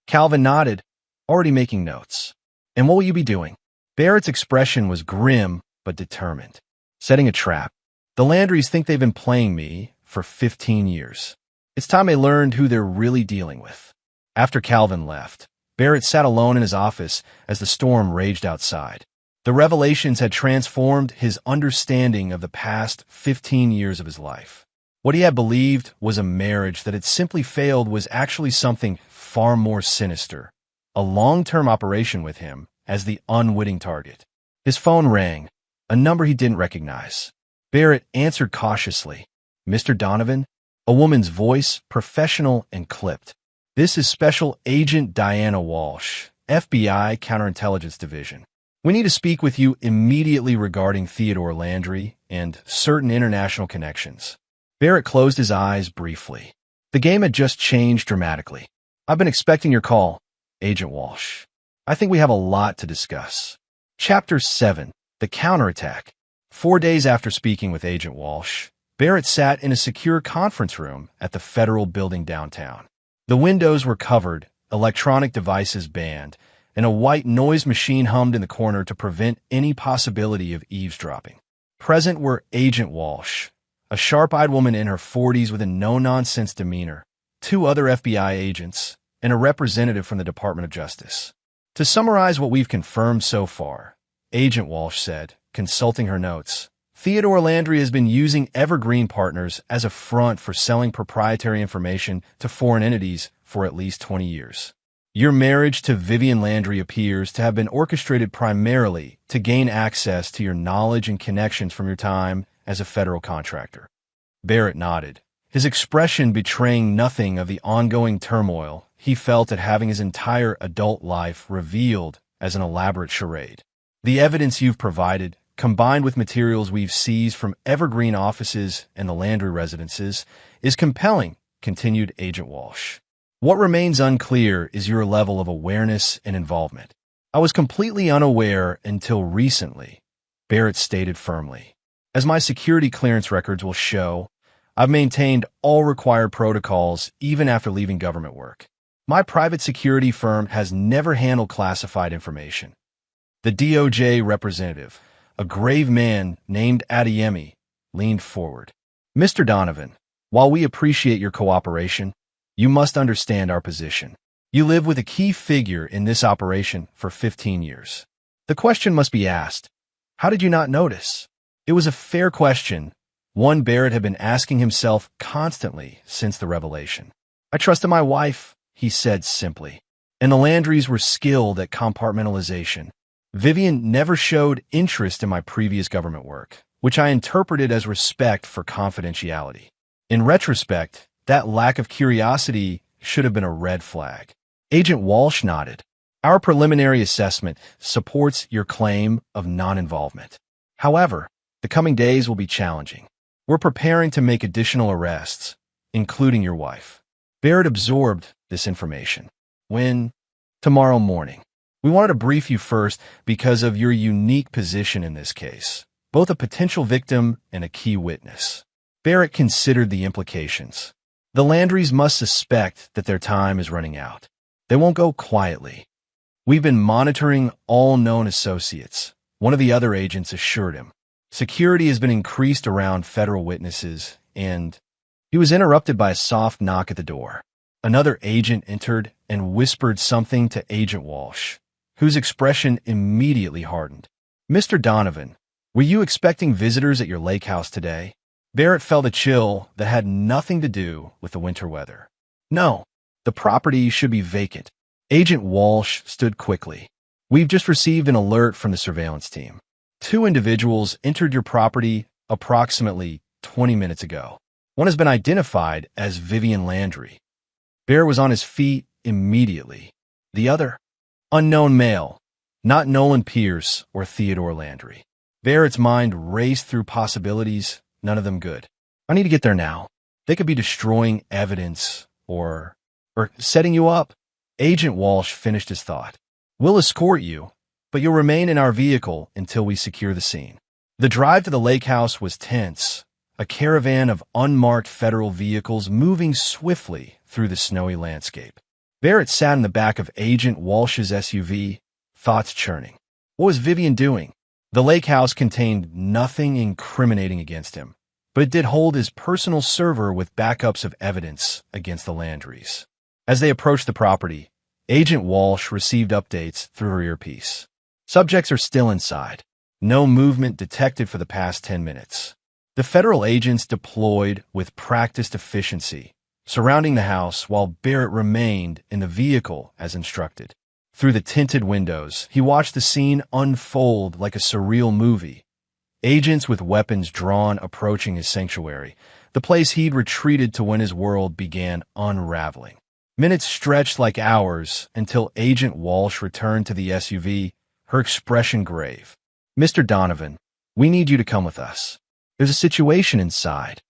Calvin nodded, already making notes. And what will you be doing? Barrett's expression was grim but determined. Setting a trap. The Landrys think they've been playing me for 15 years. It's time they learned who they're really dealing with. After Calvin left, Barrett sat alone in his office as the storm raged outside. The revelations had transformed his understanding of the past 15 years of his life. What he had believed was a marriage that had simply failed was actually something far more sinister. A long-term operation with him as the unwitting target. His phone rang, a number he didn't recognize. Barrett answered cautiously. Mr. Donovan? A woman's voice, professional and clipped. This is Special Agent Diana Walsh, FBI Counterintelligence Division. We need to speak with you immediately regarding Theodore Landry and certain international connections. Barrett closed his eyes briefly. The game had just changed dramatically. I've been expecting your call, Agent Walsh. I think we have a lot to discuss. Chapter 7, The Counterattack. 4 days after speaking with Agent Walsh, Barrett sat in a secure conference room at the federal building downtown. The windows were covered, electronic devices banned, and a white noise machine hummed in the corner to prevent any possibility of eavesdropping. Present were Agent Walsh, a sharp-eyed woman in her 40s with a no-nonsense demeanor, 2 other FBI agents, and a representative from the Department of Justice. To summarize what we've confirmed so far, Agent Walsh said, consulting her notes, Theodore Landry has been using Evergreen Partners as a front for selling proprietary information to foreign entities for at least 20 years. Your marriage to Vivian Landry appears to have been orchestrated primarily to gain access to your knowledge and connections from your time as a federal contractor. Barrett nodded, his expression betraying nothing of the ongoing turmoil he felt at having his entire adult life revealed as an elaborate charade. The evidence you've provided, combined with materials we've seized from Evergreen offices and the Landry residences, is compelling, continued Agent Walsh. What remains unclear is your level of awareness and involvement. I was completely unaware until recently, Barrett stated firmly. As my security clearance records will show, I've maintained all required protocols even after leaving government work. My private security firm has never handled classified information. The DOJ representative, a grave man named Adeyemi, leaned forward. Mr. Donovan, while we appreciate your cooperation, you must understand our position. You live with a key figure in this operation for 15 years. The question must be asked, how did you not notice? It was a fair question, one Barrett had been asking himself constantly since the revelation. I trusted my wife, he said simply, and the Landrys were skilled at compartmentalization. Vivian never showed interest in my previous government work, which I interpreted as respect for confidentiality. In retrospect, that lack of curiosity should have been a red flag. Agent Walsh nodded. Our preliminary assessment supports your claim of non-involvement. However, the coming days will be challenging. We're preparing to make additional arrests, including your wife. Barrett absorbed this information. When? Tomorrow morning. We wanted to brief you first because of your unique position in this case, both a potential victim and a key witness. Barrett considered the implications. The Landrys must suspect that their time is running out. They won't go quietly. We've been monitoring all known associates, one of the other agents assured him. Security has been increased around federal witnesses, and he was interrupted by a soft knock at the door. Another agent entered and whispered something to Agent Walsh, whose expression immediately hardened. "Mr. Donovan, were you expecting visitors at your lake house today?" Barrett felt a chill that had nothing to do with the winter weather. "No, the property should be vacant." Agent Walsh stood quickly. "We've just received an alert from the surveillance team. 2 individuals entered your property approximately 20 minutes ago. One has been identified as Vivian Landry." Barrett was on his feet immediately. The other? Unknown male, not Nolan Pierce or Theodore Landry. Barrett's mind raced through possibilities, none of them good. "I need to get there now. They could be destroying evidence or setting you up." Agent Walsh finished his thought. "We'll escort you, but you'll remain in our vehicle until we secure the scene." The drive to the lake house was tense, a caravan of unmarked federal vehicles moving swiftly through the snowy landscape. Barrett sat in the back of Agent Walsh's SUV, thoughts churning. What was Vivian doing? The lake house contained nothing incriminating against him, but it did hold his personal server with backups of evidence against the Landrys. As they approached the property, Agent Walsh received updates through her earpiece. Subjects are still inside. No movement detected for the past 10 minutes. The federal agents deployed with practiced efficiency, surrounding the house while Barrett remained in the vehicle as instructed. Through the tinted windows, he watched the scene unfold like a surreal movie. Agents with weapons drawn approaching his sanctuary, the place he'd retreated to when his world began unraveling. Minutes stretched like hours until Agent Walsh returned to the SUV, her expression grave. "Mr. Donovan, we need you to come with us. There's a situation inside."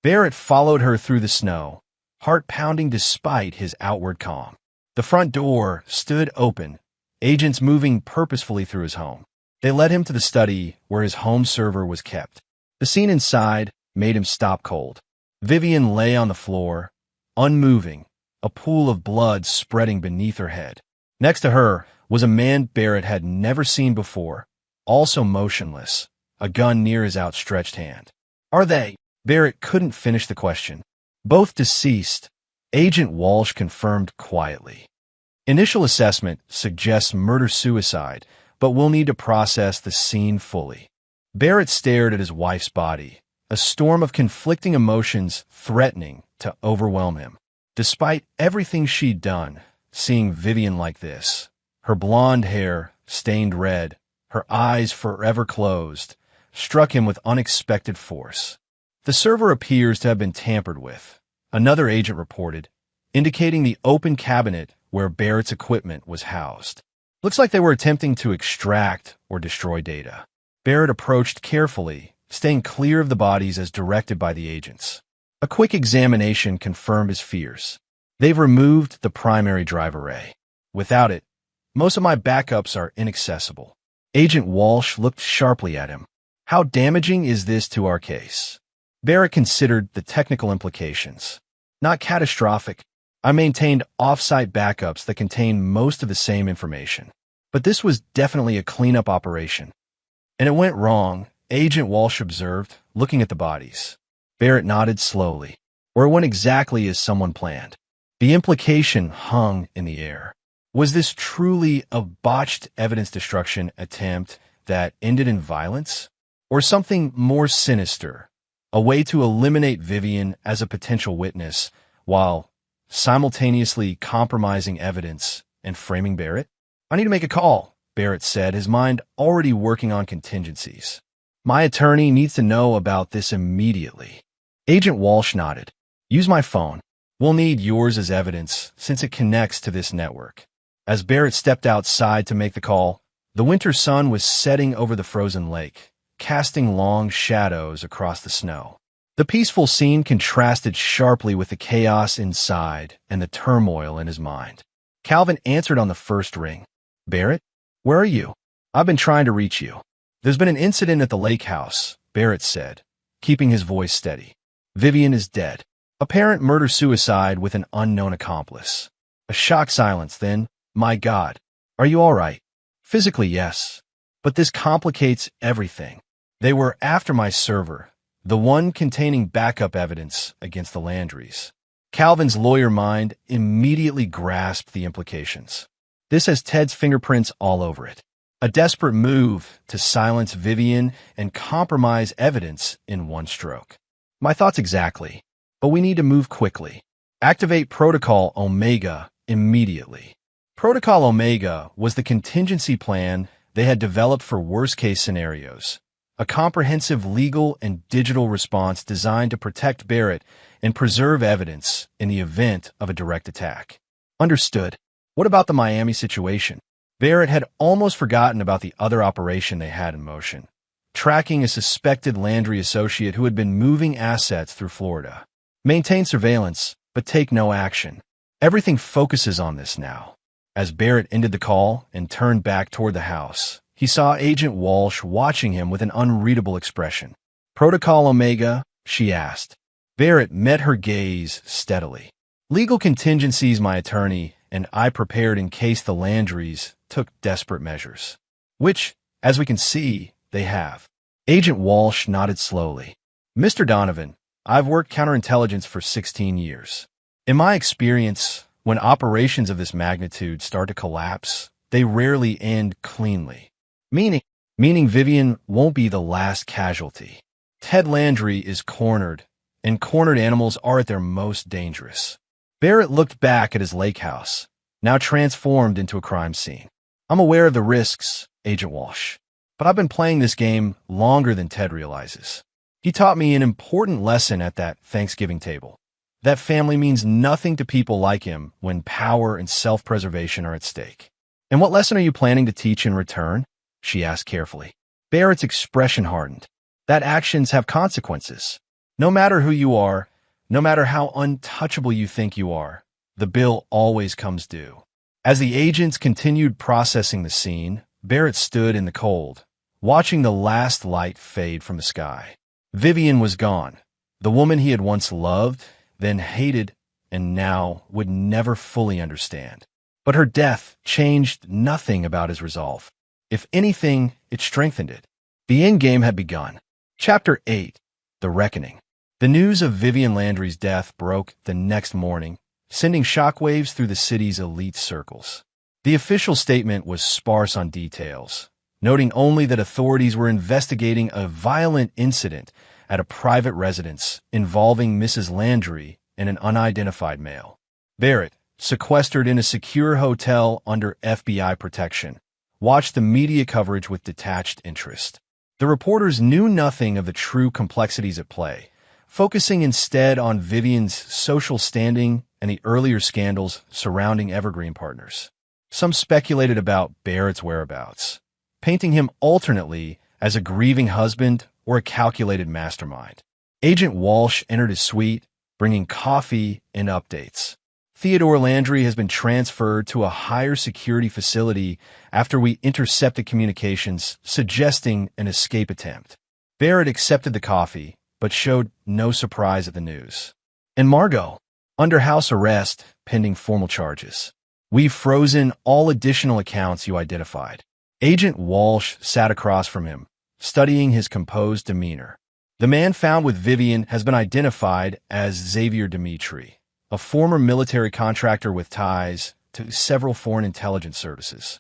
Barrett followed her through the snow, heart pounding despite his outward calm. The front door stood open, agents moving purposefully through his home. They led him to the study where his home server was kept. The scene inside made him stop cold. Vivian lay on the floor, unmoving, a pool of blood spreading beneath her head. Next to her was a man Barrett had never seen before, also motionless, a gun near his outstretched hand. "Are they?" Barrett couldn't finish the question. "Both deceased," Agent Walsh confirmed quietly. "Initial assessment suggests murder-suicide, but we'll need to process the scene fully." Barrett stared at his wife's body, a storm of conflicting emotions threatening to overwhelm him. Despite everything she'd done, seeing Vivian like this, her blonde hair stained red, her eyes forever closed, struck him with unexpected force. "The server appears to have been tampered with," another agent reported, indicating the open cabinet where Barrett's equipment was housed. "Looks like they were attempting to extract or destroy data." Barrett approached carefully, staying clear of the bodies as directed by the agents. A quick examination confirmed his fears. "They've removed the primary drive array. Without it, most of my backups are inaccessible." Agent Walsh looked sharply at him. "How damaging is this to our case?" Barrett considered the technical implications. "Not catastrophic. I maintained off-site backups that contained most of the same information. But this was definitely a cleanup operation." "And it went wrong," Agent Walsh observed, looking at the bodies. Barrett nodded slowly. "Or it went exactly as someone planned." The implication hung in the air. Was this truly a botched evidence destruction attempt that ended in violence? Or something more sinister, a way to eliminate Vivian as a potential witness while simultaneously compromising evidence and framing Barrett? "I need to make a call," Barrett said, his mind already working on contingencies. "My attorney needs to know about this immediately." Agent Walsh nodded. "Use my phone. We'll need yours as evidence since it connects to this network." As Barrett stepped outside to make the call, the winter sun was setting over the frozen lake, casting long shadows across the snow. The peaceful scene contrasted sharply with the chaos inside and the turmoil in his mind. Calvin answered on the first ring. "Barrett, where are you? I've been trying to reach you." "There's been an incident at the lake house," Barrett said, keeping his voice steady. "Vivian is dead. Apparent murder-suicide with an unknown accomplice." A shocked silence, then, "My God, are you all right?" "Physically, yes. But this complicates everything. They were after my server, the one containing backup evidence against the Landrys." Calvin's lawyer mind immediately grasped the implications. This has Ted's fingerprints all over it. A desperate move to silence Vivian and compromise evidence in one stroke. My thoughts exactly, but we need to move quickly. Activate Protocol Omega immediately. Protocol Omega was the contingency plan they had developed for worst-case scenarios, a comprehensive legal and digital response designed to protect Barrett and preserve evidence in the event of a direct attack. Understood. What about the Miami situation? Barrett had almost forgotten about the other operation they had in motion, tracking a suspected Landry associate who had been moving assets through Florida. Maintain surveillance, but take no action. Everything focuses on this now. As Barrett ended the call and turned back toward the house, he saw Agent Walsh watching him with an unreadable expression. Protocol Omega? She asked. Barrett met her gaze steadily. Legal contingencies, my attorney, and I prepared in case the Landrys took desperate measures. Which, as we can see, they have. Agent Walsh nodded slowly. Mr. Donovan, I've worked counterintelligence for 16 years. In my experience, when operations of this magnitude start to collapse, they rarely end cleanly. Meaning Vivian won't be the last casualty. Ted Landry is cornered, and cornered animals are at their most dangerous. Barrett looked back at his lake house, now transformed into a crime scene. I'm aware of the risks, Agent Walsh, but I've been playing this game longer than Ted realizes. He taught me an important lesson at that Thanksgiving table. That family means nothing to people like him when power and self-preservation are at stake. And what lesson are you planning to teach in return? She asked carefully. Barrett's expression hardened. That actions have consequences. No matter who you are, no matter how untouchable you think you are, the bill always comes due. As the agents continued processing the scene, Barrett stood in the cold, watching the last light fade from the sky. Vivian was gone, the woman he had once loved, then hated, and now would never fully understand. But her death changed nothing about his resolve. If anything, it strengthened it. The endgame had begun. Chapter 8. The Reckoning. The news of Vivian Landry's death broke the next morning, sending shockwaves through the city's elite circles. The official statement was sparse on details, noting only that authorities were investigating a violent incident at a private residence involving Mrs. Landry and an unidentified male. Barrett, sequestered in a secure hotel under FBI protection, watched the media coverage with detached interest. The reporters knew nothing of the true complexities at play, focusing instead on Vivian's social standing and the earlier scandals surrounding Evergreen Partners. Some speculated about Barrett's whereabouts, painting him alternately as a grieving husband or a calculated mastermind. Agent Walsh entered his suite, bringing coffee and updates. Theodore Landry has been transferred to a higher security facility after we intercepted communications suggesting an escape attempt. Barrett accepted the coffee, but showed no surprise at the news. And Margot, under house arrest, pending formal charges. We've frozen all additional accounts you identified. Agent Walsh sat across from him, studying his composed demeanor. The man found with Vivian has been identified as Xavier Dimitri, a former military contractor with ties to several foreign intelligence services.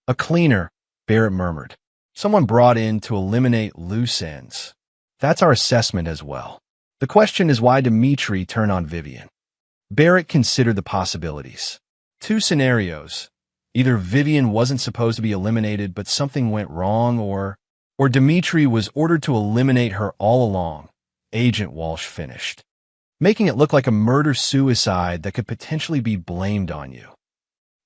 A cleaner, Barrett murmured. Someone brought in to eliminate loose ends. That's our assessment as well. The question is why Dimitri turned on Vivian. Barrett considered the possibilities. Two scenarios. Either Vivian wasn't supposed to be eliminated, but something went wrong, or Dimitri was ordered to eliminate her all along, Agent Walsh finished, making it look like a murder-suicide that could potentially be blamed on you.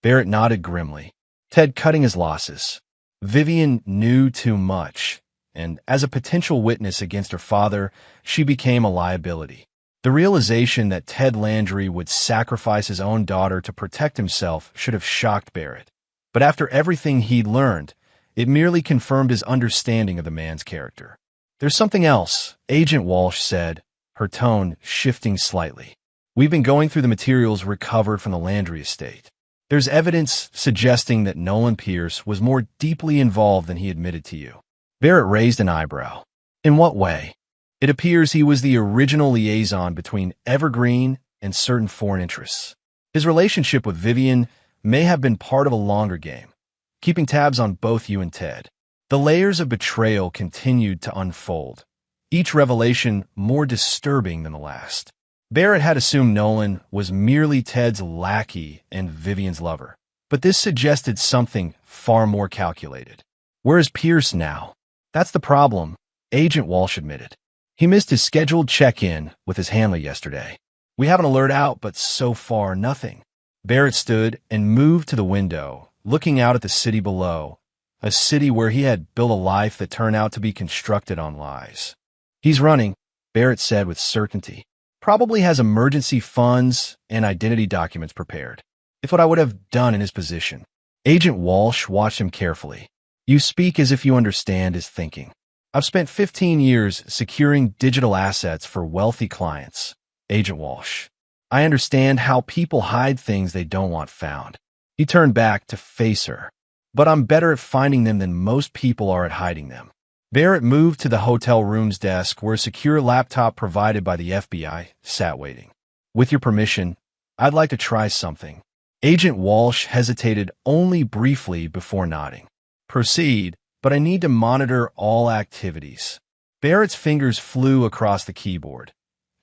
Barrett nodded grimly, Ted cutting his losses. Vivian knew too much, and as a potential witness against her father, she became a liability. The realization that Ted Landry would sacrifice his own daughter to protect himself should have shocked Barrett. But after everything he'd learned, it merely confirmed his understanding of the man's character. There's something else, Agent Walsh said, her tone shifting slightly. We've been going through the materials recovered from the Landry estate. There's evidence suggesting that Nolan Pierce was more deeply involved than he admitted to you. Barrett raised an eyebrow. In what way? It appears he was the original liaison between Evergreen and certain foreign interests. His relationship with Vivian may have been part of a longer game, keeping tabs on both you and Ted. The layers of betrayal continued to unfold, each revelation more disturbing than the last. Barrett had assumed Nolan was merely Ted's lackey and Vivian's lover, but this suggested something far more calculated. Where is Pierce now? That's the problem, Agent Walsh admitted. He missed his scheduled check-in with his handler yesterday. We have an alert out, but so far, nothing. Barrett stood and moved to the window, looking out at the city below, a city where he had built a life that turned out to be constructed on lies. He's running, Barrett said with certainty. Probably has emergency funds and identity documents prepared. It's what I would have done in his position. Agent Walsh watched him carefully. You speak as if you understand his thinking. I've spent 15 years securing digital assets for wealthy clients, Agent Walsh. I understand how people hide things they don't want found. He turned back to face her. But I'm better at finding them than most people are at hiding them. Barrett moved to the hotel room's desk where a secure laptop provided by the FBI sat waiting. With your permission, I'd like to try something. Agent Walsh hesitated only briefly before nodding. Proceed, but I need to monitor all activities. Barrett's fingers flew across the keyboard,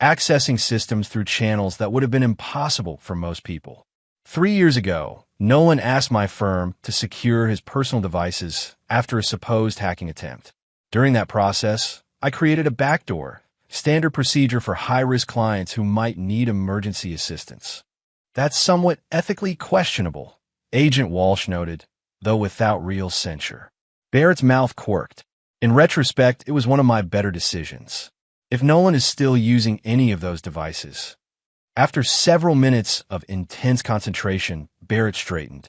accessing systems through channels that would have been impossible for most people. 3 years ago, Nolan asked my firm to secure his personal devices after a supposed hacking attempt. During that process, I created a backdoor, standard procedure for high-risk clients who might need emergency assistance. That's somewhat ethically questionable, Agent Walsh noted, though without real censure. Barrett's mouth quirked. In retrospect, it was one of my better decisions. If Nolan is still using any of those devices. After several minutes of intense concentration, Barrett straightened.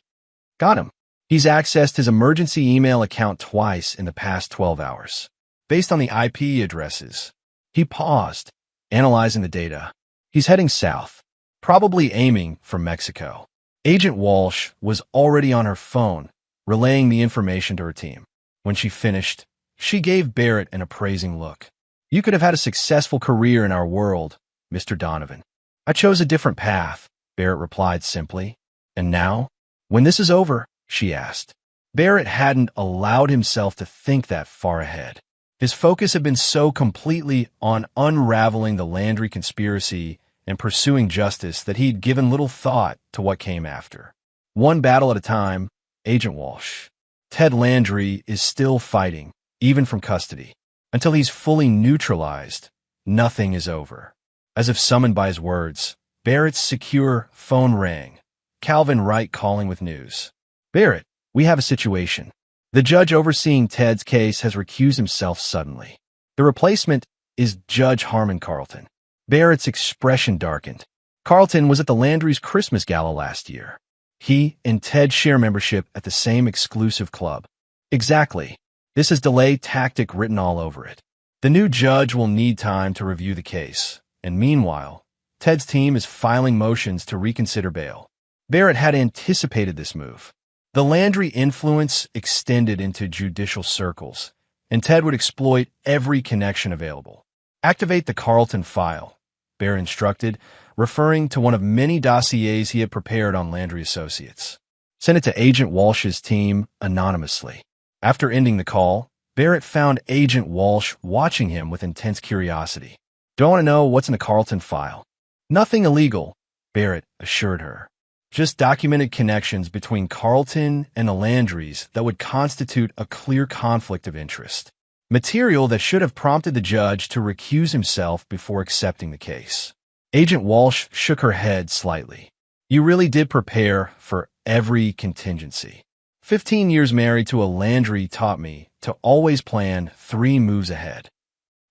Got him. He's accessed his emergency email account twice in the past 12 hours. Based on the IP addresses. He paused, analyzing the data. He's heading south, probably aiming for Mexico. Agent Walsh was already on her phone, relaying the information to her team. When she finished, she gave Barrett an appraising look. You could have had a successful career in our world, Mr. Donovan. I chose a different path, Barrett replied simply. And now? When this is over, she asked. Barrett hadn't allowed himself to think that far ahead. His focus had been so completely on unraveling the Landry conspiracy and pursuing justice that he'd given little thought to what came after. One battle at a time, Agent Walsh. Ted Landry is still fighting, even from custody. Until he's fully neutralized, nothing is over. As if summoned by his words, Barrett's secure phone rang. Calvin Wright calling with news. Barrett, we have a situation. The judge overseeing Ted's case has recused himself suddenly. The replacement is Judge Harmon Carlton. Barrett's expression darkened. Carlton was at the Landry's Christmas Gala last year. He and Ted share membership at the same exclusive club. Exactly. This is delay tactic written all over it. The new judge will need time to review the case, and meanwhile, Ted's team is filing motions to reconsider bail. Barrett had anticipated this move. The Landry influence extended into judicial circles, and Ted would exploit every connection available. Activate the Carlton file, Barrett instructed, referring to one of many dossiers he had prepared on Landry Associates. Send it to Agent Walsh's team anonymously. After ending the call, Barrett found Agent Walsh watching him with intense curiosity. Don't want to know what's in the Carlton file. Nothing illegal, Barrett assured her. Just documented connections between Carlton and the Landrys that would constitute a clear conflict of interest. Material that should have prompted the judge to recuse himself before accepting the case. Agent Walsh shook her head slightly. You really did prepare for every contingency. 15 years married to a Landry taught me to always plan 3 moves ahead.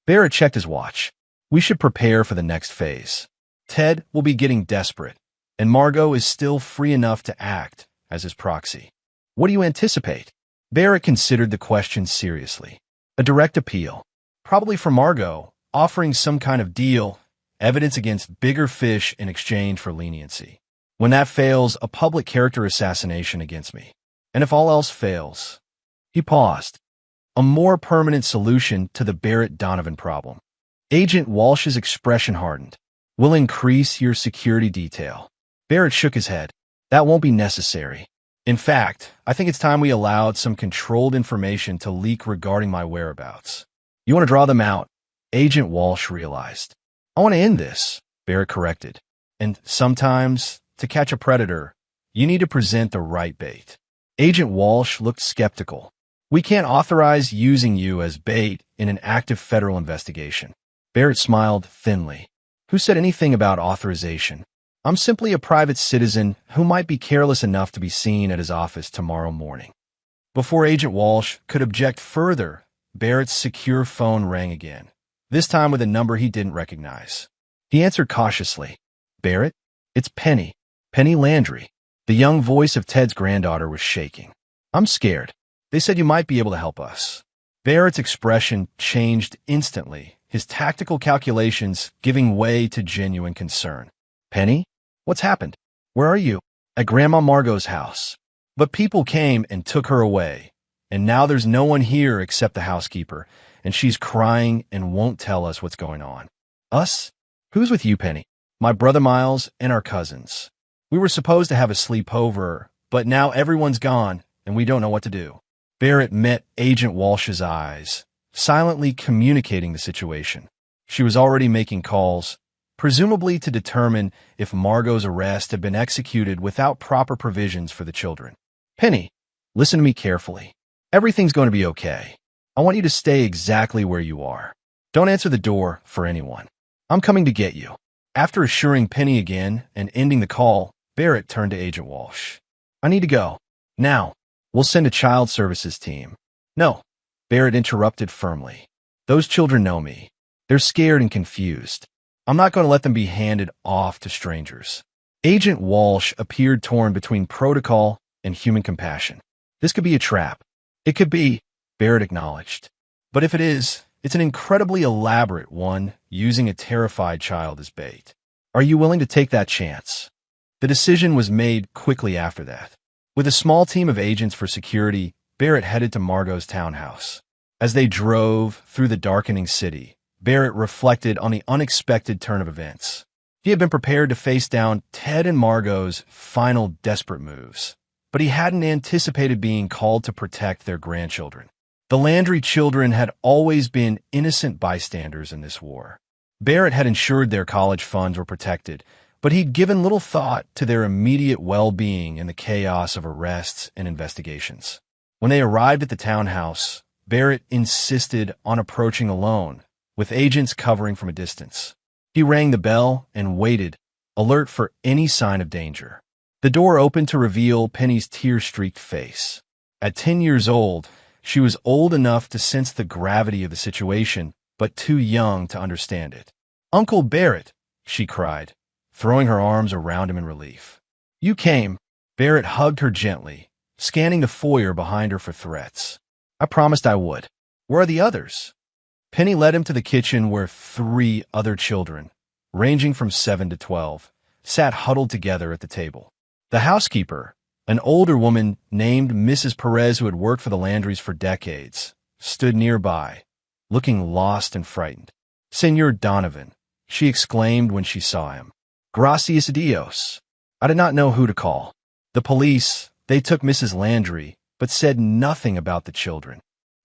Barrett checked his watch. We should prepare for the next phase. Ted will be getting desperate, and Margot is still free enough to act as his proxy. What do you anticipate? Barrett considered the question seriously. A direct appeal, probably for Margot, offering some kind of deal, evidence against bigger fish in exchange for leniency. When that fails, a public character assassination against me. And if all else fails, he paused. A more permanent solution to the Barrett-Donovan problem. Agent Walsh's expression hardened. We'll increase your security detail. Barrett shook his head. That won't be necessary. In fact, I think it's time we allowed some controlled information to leak regarding my whereabouts. You want to draw them out? Agent Walsh realized. I want to end this, Barrett corrected. And sometimes, to catch a predator, you need to present the right bait. Agent Walsh looked skeptical. We can't authorize using you as bait in an active federal investigation. Barrett smiled thinly. Who said anything about authorization? I'm simply a private citizen who might be careless enough to be seen at his office tomorrow morning. Before Agent Walsh could object further, Barrett's secure phone rang again, this time with a number he didn't recognize. He answered cautiously. Barrett? It's Penny. Penny Landry. The young voice of Ted's granddaughter was shaking. I'm scared. They said you might be able to help us. Barrett's expression changed instantly, his tactical calculations giving way to genuine concern. Penny? What's happened? Where are you? At Grandma Margot's house. But people came and took her away, and now there's no one here except the housekeeper, and she's crying and won't tell us what's going on. Us? Who's with you, Penny? My brother Miles and our cousins. We were supposed to have a sleepover, but now everyone's gone, and we don't know what to do. Barrett met Agent Walsh's eyes, silently communicating the situation. She was already making calls, presumably to determine if Margot's arrest had been executed without proper provisions for the children. Penny, listen to me carefully. Everything's going to be okay. I want you to stay exactly where you are. Don't answer the door for anyone. I'm coming to get you. After assuring Penny again and ending the call, Barrett turned to Agent Walsh. I need to go. Now. We'll send a child services team. No, Barrett interrupted firmly. Those children know me. They're scared and confused. I'm not going to let them be handed off to strangers. Agent Walsh appeared torn between protocol and human compassion. This could be a trap. It could be, Barrett acknowledged. But if it is, it's an incredibly elaborate one, using a terrified child as bait. Are you willing to take that chance? The decision was made quickly after that. With a small team of agents for security, Barrett headed to Margot's townhouse. As they drove through the darkening city, Barrett reflected on the unexpected turn of events. He had been prepared to face down Ted and Margot's final desperate moves, but he hadn't anticipated being called to protect their grandchildren. The Landry children had always been innocent bystanders in this war. Barrett had ensured their college funds were protected, but he'd given little thought to their immediate well-being in the chaos of arrests and investigations. When they arrived at the townhouse, Barrett insisted on approaching alone, with agents covering from a distance. He rang the bell and waited, alert for any sign of danger. The door opened to reveal Penny's tear-streaked face. At 10 years old, she was old enough to sense the gravity of the situation, but too young to understand it. "Uncle Barrett," she cried, throwing her arms around him in relief. "You came." Barrett hugged her gently, scanning the foyer behind her for threats. "I promised I would. Where are the others?" Penny led him to the kitchen where 3 other children, ranging from 7 to 12, sat huddled together at the table. The housekeeper, an older woman named Mrs. Perez who had worked for the Landrys for decades, stood nearby, looking lost and frightened. "Señor Donovan," she exclaimed when she saw him. "Gracias a Dios." I did not know who to call. The police, they took Mrs. Landry, but said nothing about the children.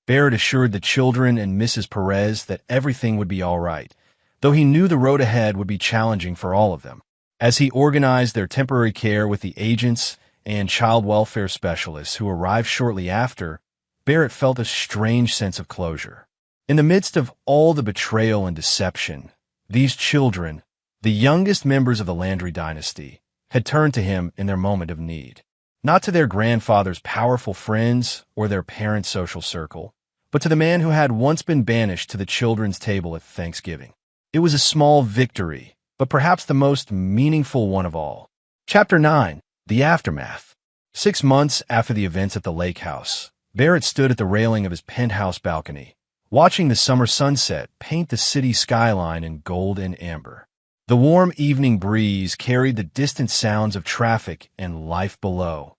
Barrett assured the children and Mrs. Perez that everything would be all right, though he knew the road ahead would be challenging for all of them. As he organized their temporary care with the agents and child welfare specialists who arrived shortly after, Barrett felt a strange sense of closure. In the midst of all the betrayal and deception, these children, the youngest members of the Landry dynasty, had turned to him in their moment of need. Not to their grandfather's powerful friends or their parents' social circle, but to the man who had once been banished to the children's table at Thanksgiving. It was a small victory, but perhaps the most meaningful one of all. Chapter 9. The Aftermath. 6 months after the events at the lake house, Barrett stood at the railing of his penthouse balcony, watching the summer sunset paint the city skyline in gold and amber. The warm evening breeze carried the distant sounds of traffic and life below.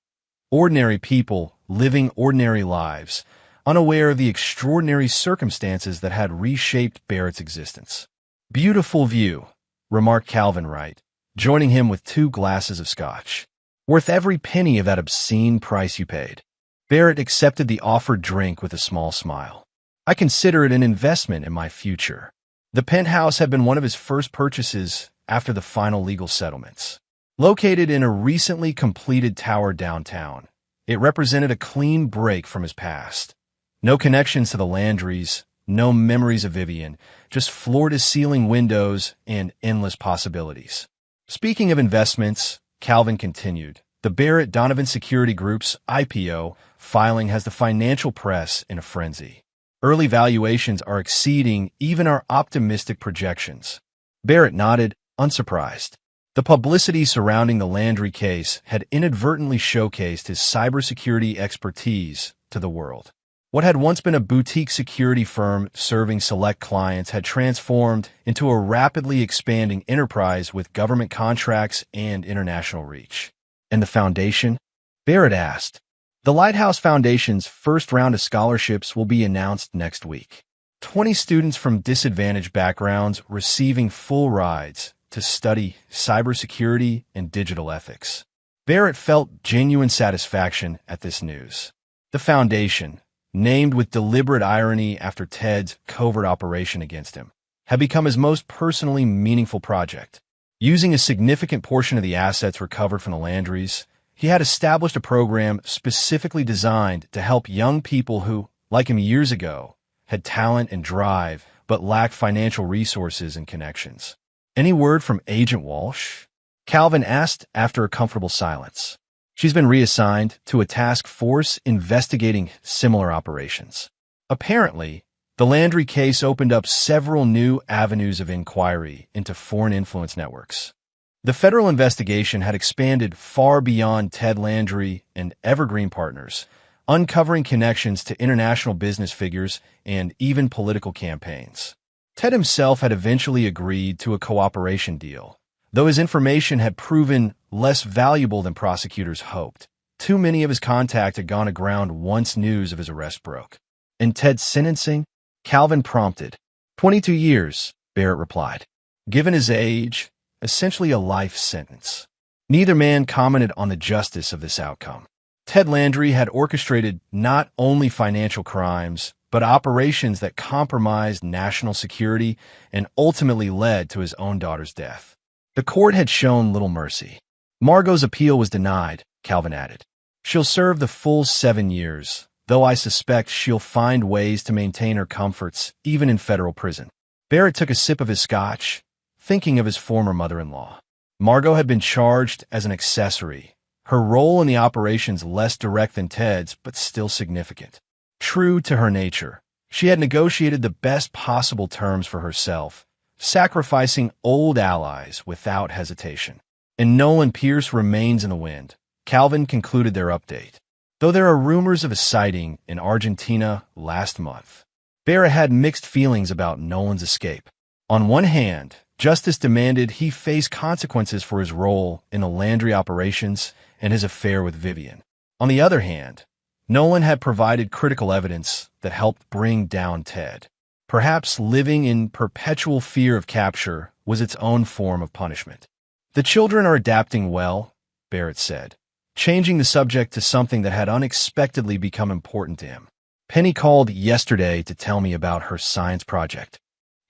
Ordinary people living ordinary lives, unaware of the extraordinary circumstances that had reshaped Barrett's existence. Beautiful view, remarked Calvin Wright, joining him with 2 glasses of scotch. Worth every penny of that obscene price you paid. Barrett accepted the offered drink with a small smile. I consider it an investment in my future. The penthouse had been one of his first purchases after the final legal settlements. Located in a recently completed tower downtown, it represented a clean break from his past. No connections to the Landrys, no memories of Vivian, just floor-to-ceiling windows and endless possibilities. Speaking of investments, Calvin continued, the Barrett Donovan Security Group's IPO filing has the financial press in a frenzy. Early valuations are exceeding even our optimistic projections. Barrett nodded, unsurprised. The publicity surrounding the Landry case had inadvertently showcased his cybersecurity expertise to the world. What had once been a boutique security firm serving select clients had transformed into a rapidly expanding enterprise with government contracts and international reach. And the foundation? Barrett asked. The Lighthouse Foundation's first round of scholarships will be announced next week. 20 students from disadvantaged backgrounds receiving full rides to study cybersecurity and digital ethics. Barrett felt genuine satisfaction at this news. The foundation, named with deliberate irony after Ted's covert operation against him, had become his most personally meaningful project. Using a significant portion of the assets recovered from the Landrys, he had established a program specifically designed to help young people who, like him years ago, had talent and drive but lacked financial resources and connections. Any word from Agent Walsh? Calvin asked after a comfortable silence. She's been reassigned to a task force investigating similar operations. Apparently, the Landry case opened up several new avenues of inquiry into foreign influence networks. The federal investigation had expanded far beyond Ted Landry and Evergreen Partners, uncovering connections to international business figures and even political campaigns. Ted himself had eventually agreed to a cooperation deal, though his information had proven less valuable than prosecutors hoped. Too many of his contacts had gone aground once news of his arrest broke. In Ted's sentencing, Calvin prompted. 22 years, Barrett replied. Given his age, essentially a life sentence. Neither man commented on the justice of this outcome. Ted Landry had orchestrated not only financial crimes, but operations that compromised national security and ultimately led to his own daughter's death. The court had shown little mercy. Margot's appeal was denied, Calvin added. She'll serve the full 7 years, though I suspect she'll find ways to maintain her comforts even in federal prison. Barrett took a sip of his scotch, thinking of his former mother-in-law. Margot had been charged as an accessory, her role in the operations less direct than Ted's, but still significant. True to her nature, she had negotiated the best possible terms for herself, sacrificing old allies without hesitation. And Nolan Pierce remains in the wind. Calvin concluded their update. Though there are rumors of a sighting in Argentina last month, Barrett had mixed feelings about Nolan's escape. On one hand, justice demanded he face consequences for his role in the Landry operations and his affair with Vivian. On the other hand, Nolan had provided critical evidence that helped bring down Ted. Perhaps living in perpetual fear of capture was its own form of punishment. The children are adapting well, Barrett said, changing the subject to something that had unexpectedly become important to him. Penny called yesterday to tell me about her science project.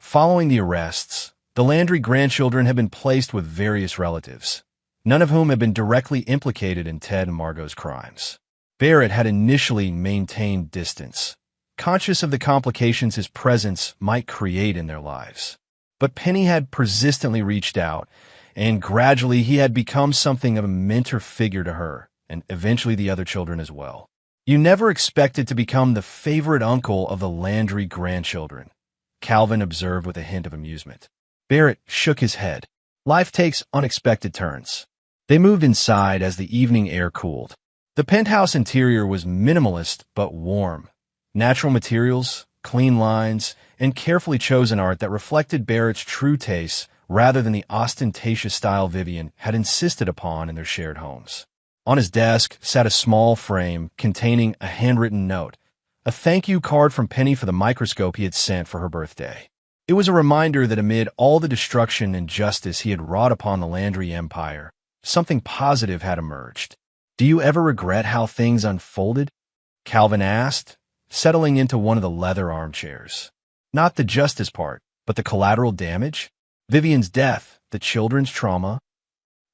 Following the arrests, the Landry grandchildren had been placed with various relatives, none of whom had been directly implicated in Ted and Margot's crimes. Barrett had initially maintained distance, conscious of the complications his presence might create in their lives. But Penny had persistently reached out, and gradually he had become something of a mentor figure to her, and eventually the other children as well. You never expected to become the favorite uncle of the Landry grandchildren, Calvin observed with a hint of amusement. Barrett shook his head. Life takes unexpected turns. They moved inside as the evening air cooled. The penthouse interior was minimalist but warm. Natural materials, clean lines, and carefully chosen art that reflected Barrett's true tastes rather than the ostentatious style Vivian had insisted upon in their shared homes. On his desk sat a small frame containing a handwritten note, a thank you card from Penny for the microscope he had sent for her birthday. It was a reminder that amid all the destruction and injustice he had wrought upon the Landry Empire, something positive had emerged. "Do you ever regret how things unfolded?" Calvin asked, settling into one of the leather armchairs. "Not the justice part, but the collateral damage? Vivian's death, the children's trauma?"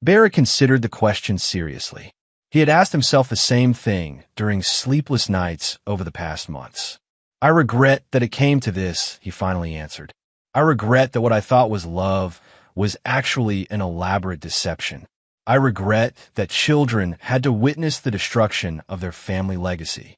Barrett considered the question seriously. He had asked himself the same thing during sleepless nights over the past months. "I regret that it came to this," he finally answered. "I regret that what I thought was love was actually an elaborate deception. I regret that children had to witness the destruction of their family legacy."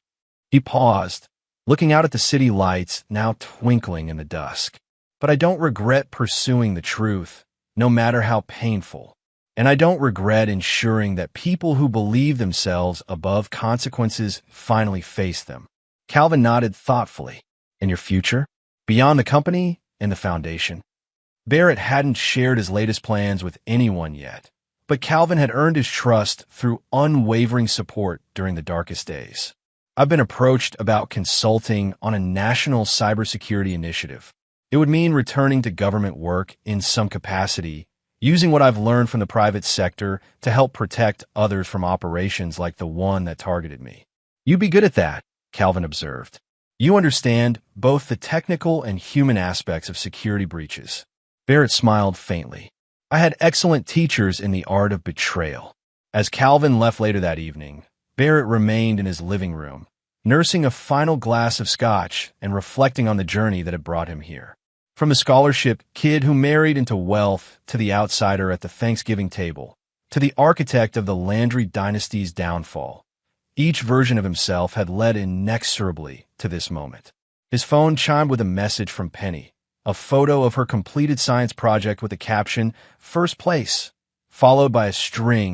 He paused, looking out at the city lights now twinkling in the dusk. "But I don't regret pursuing the truth, no matter how painful. And I don't regret ensuring that people who believe themselves above consequences finally face them." Calvin nodded thoughtfully. "In your future? Beyond the company and the foundation?" Barrett hadn't shared his latest plans with anyone yet, but Calvin had earned his trust through unwavering support during the darkest days. "I've been approached about consulting on a national cybersecurity initiative. It would mean returning to government work in some capacity, using what I've learned from the private sector to help protect others from operations like the one that targeted me." "You'd be good at that," Calvin observed. "You understand both the technical and human aspects of security breaches." Barrett smiled faintly. "I had excellent teachers in the art of betrayal." As Calvin left later that evening, Barrett remained in his living room, nursing a final glass of scotch and reflecting on the journey that had brought him here. From the scholarship kid who married into wealth to the outsider at the Thanksgiving table, to the architect of the Landry dynasty's downfall, each version of himself had led inexorably to this moment. His phone chimed with a message from Penny, a photo of her completed science project with the caption, "First place," followed by a string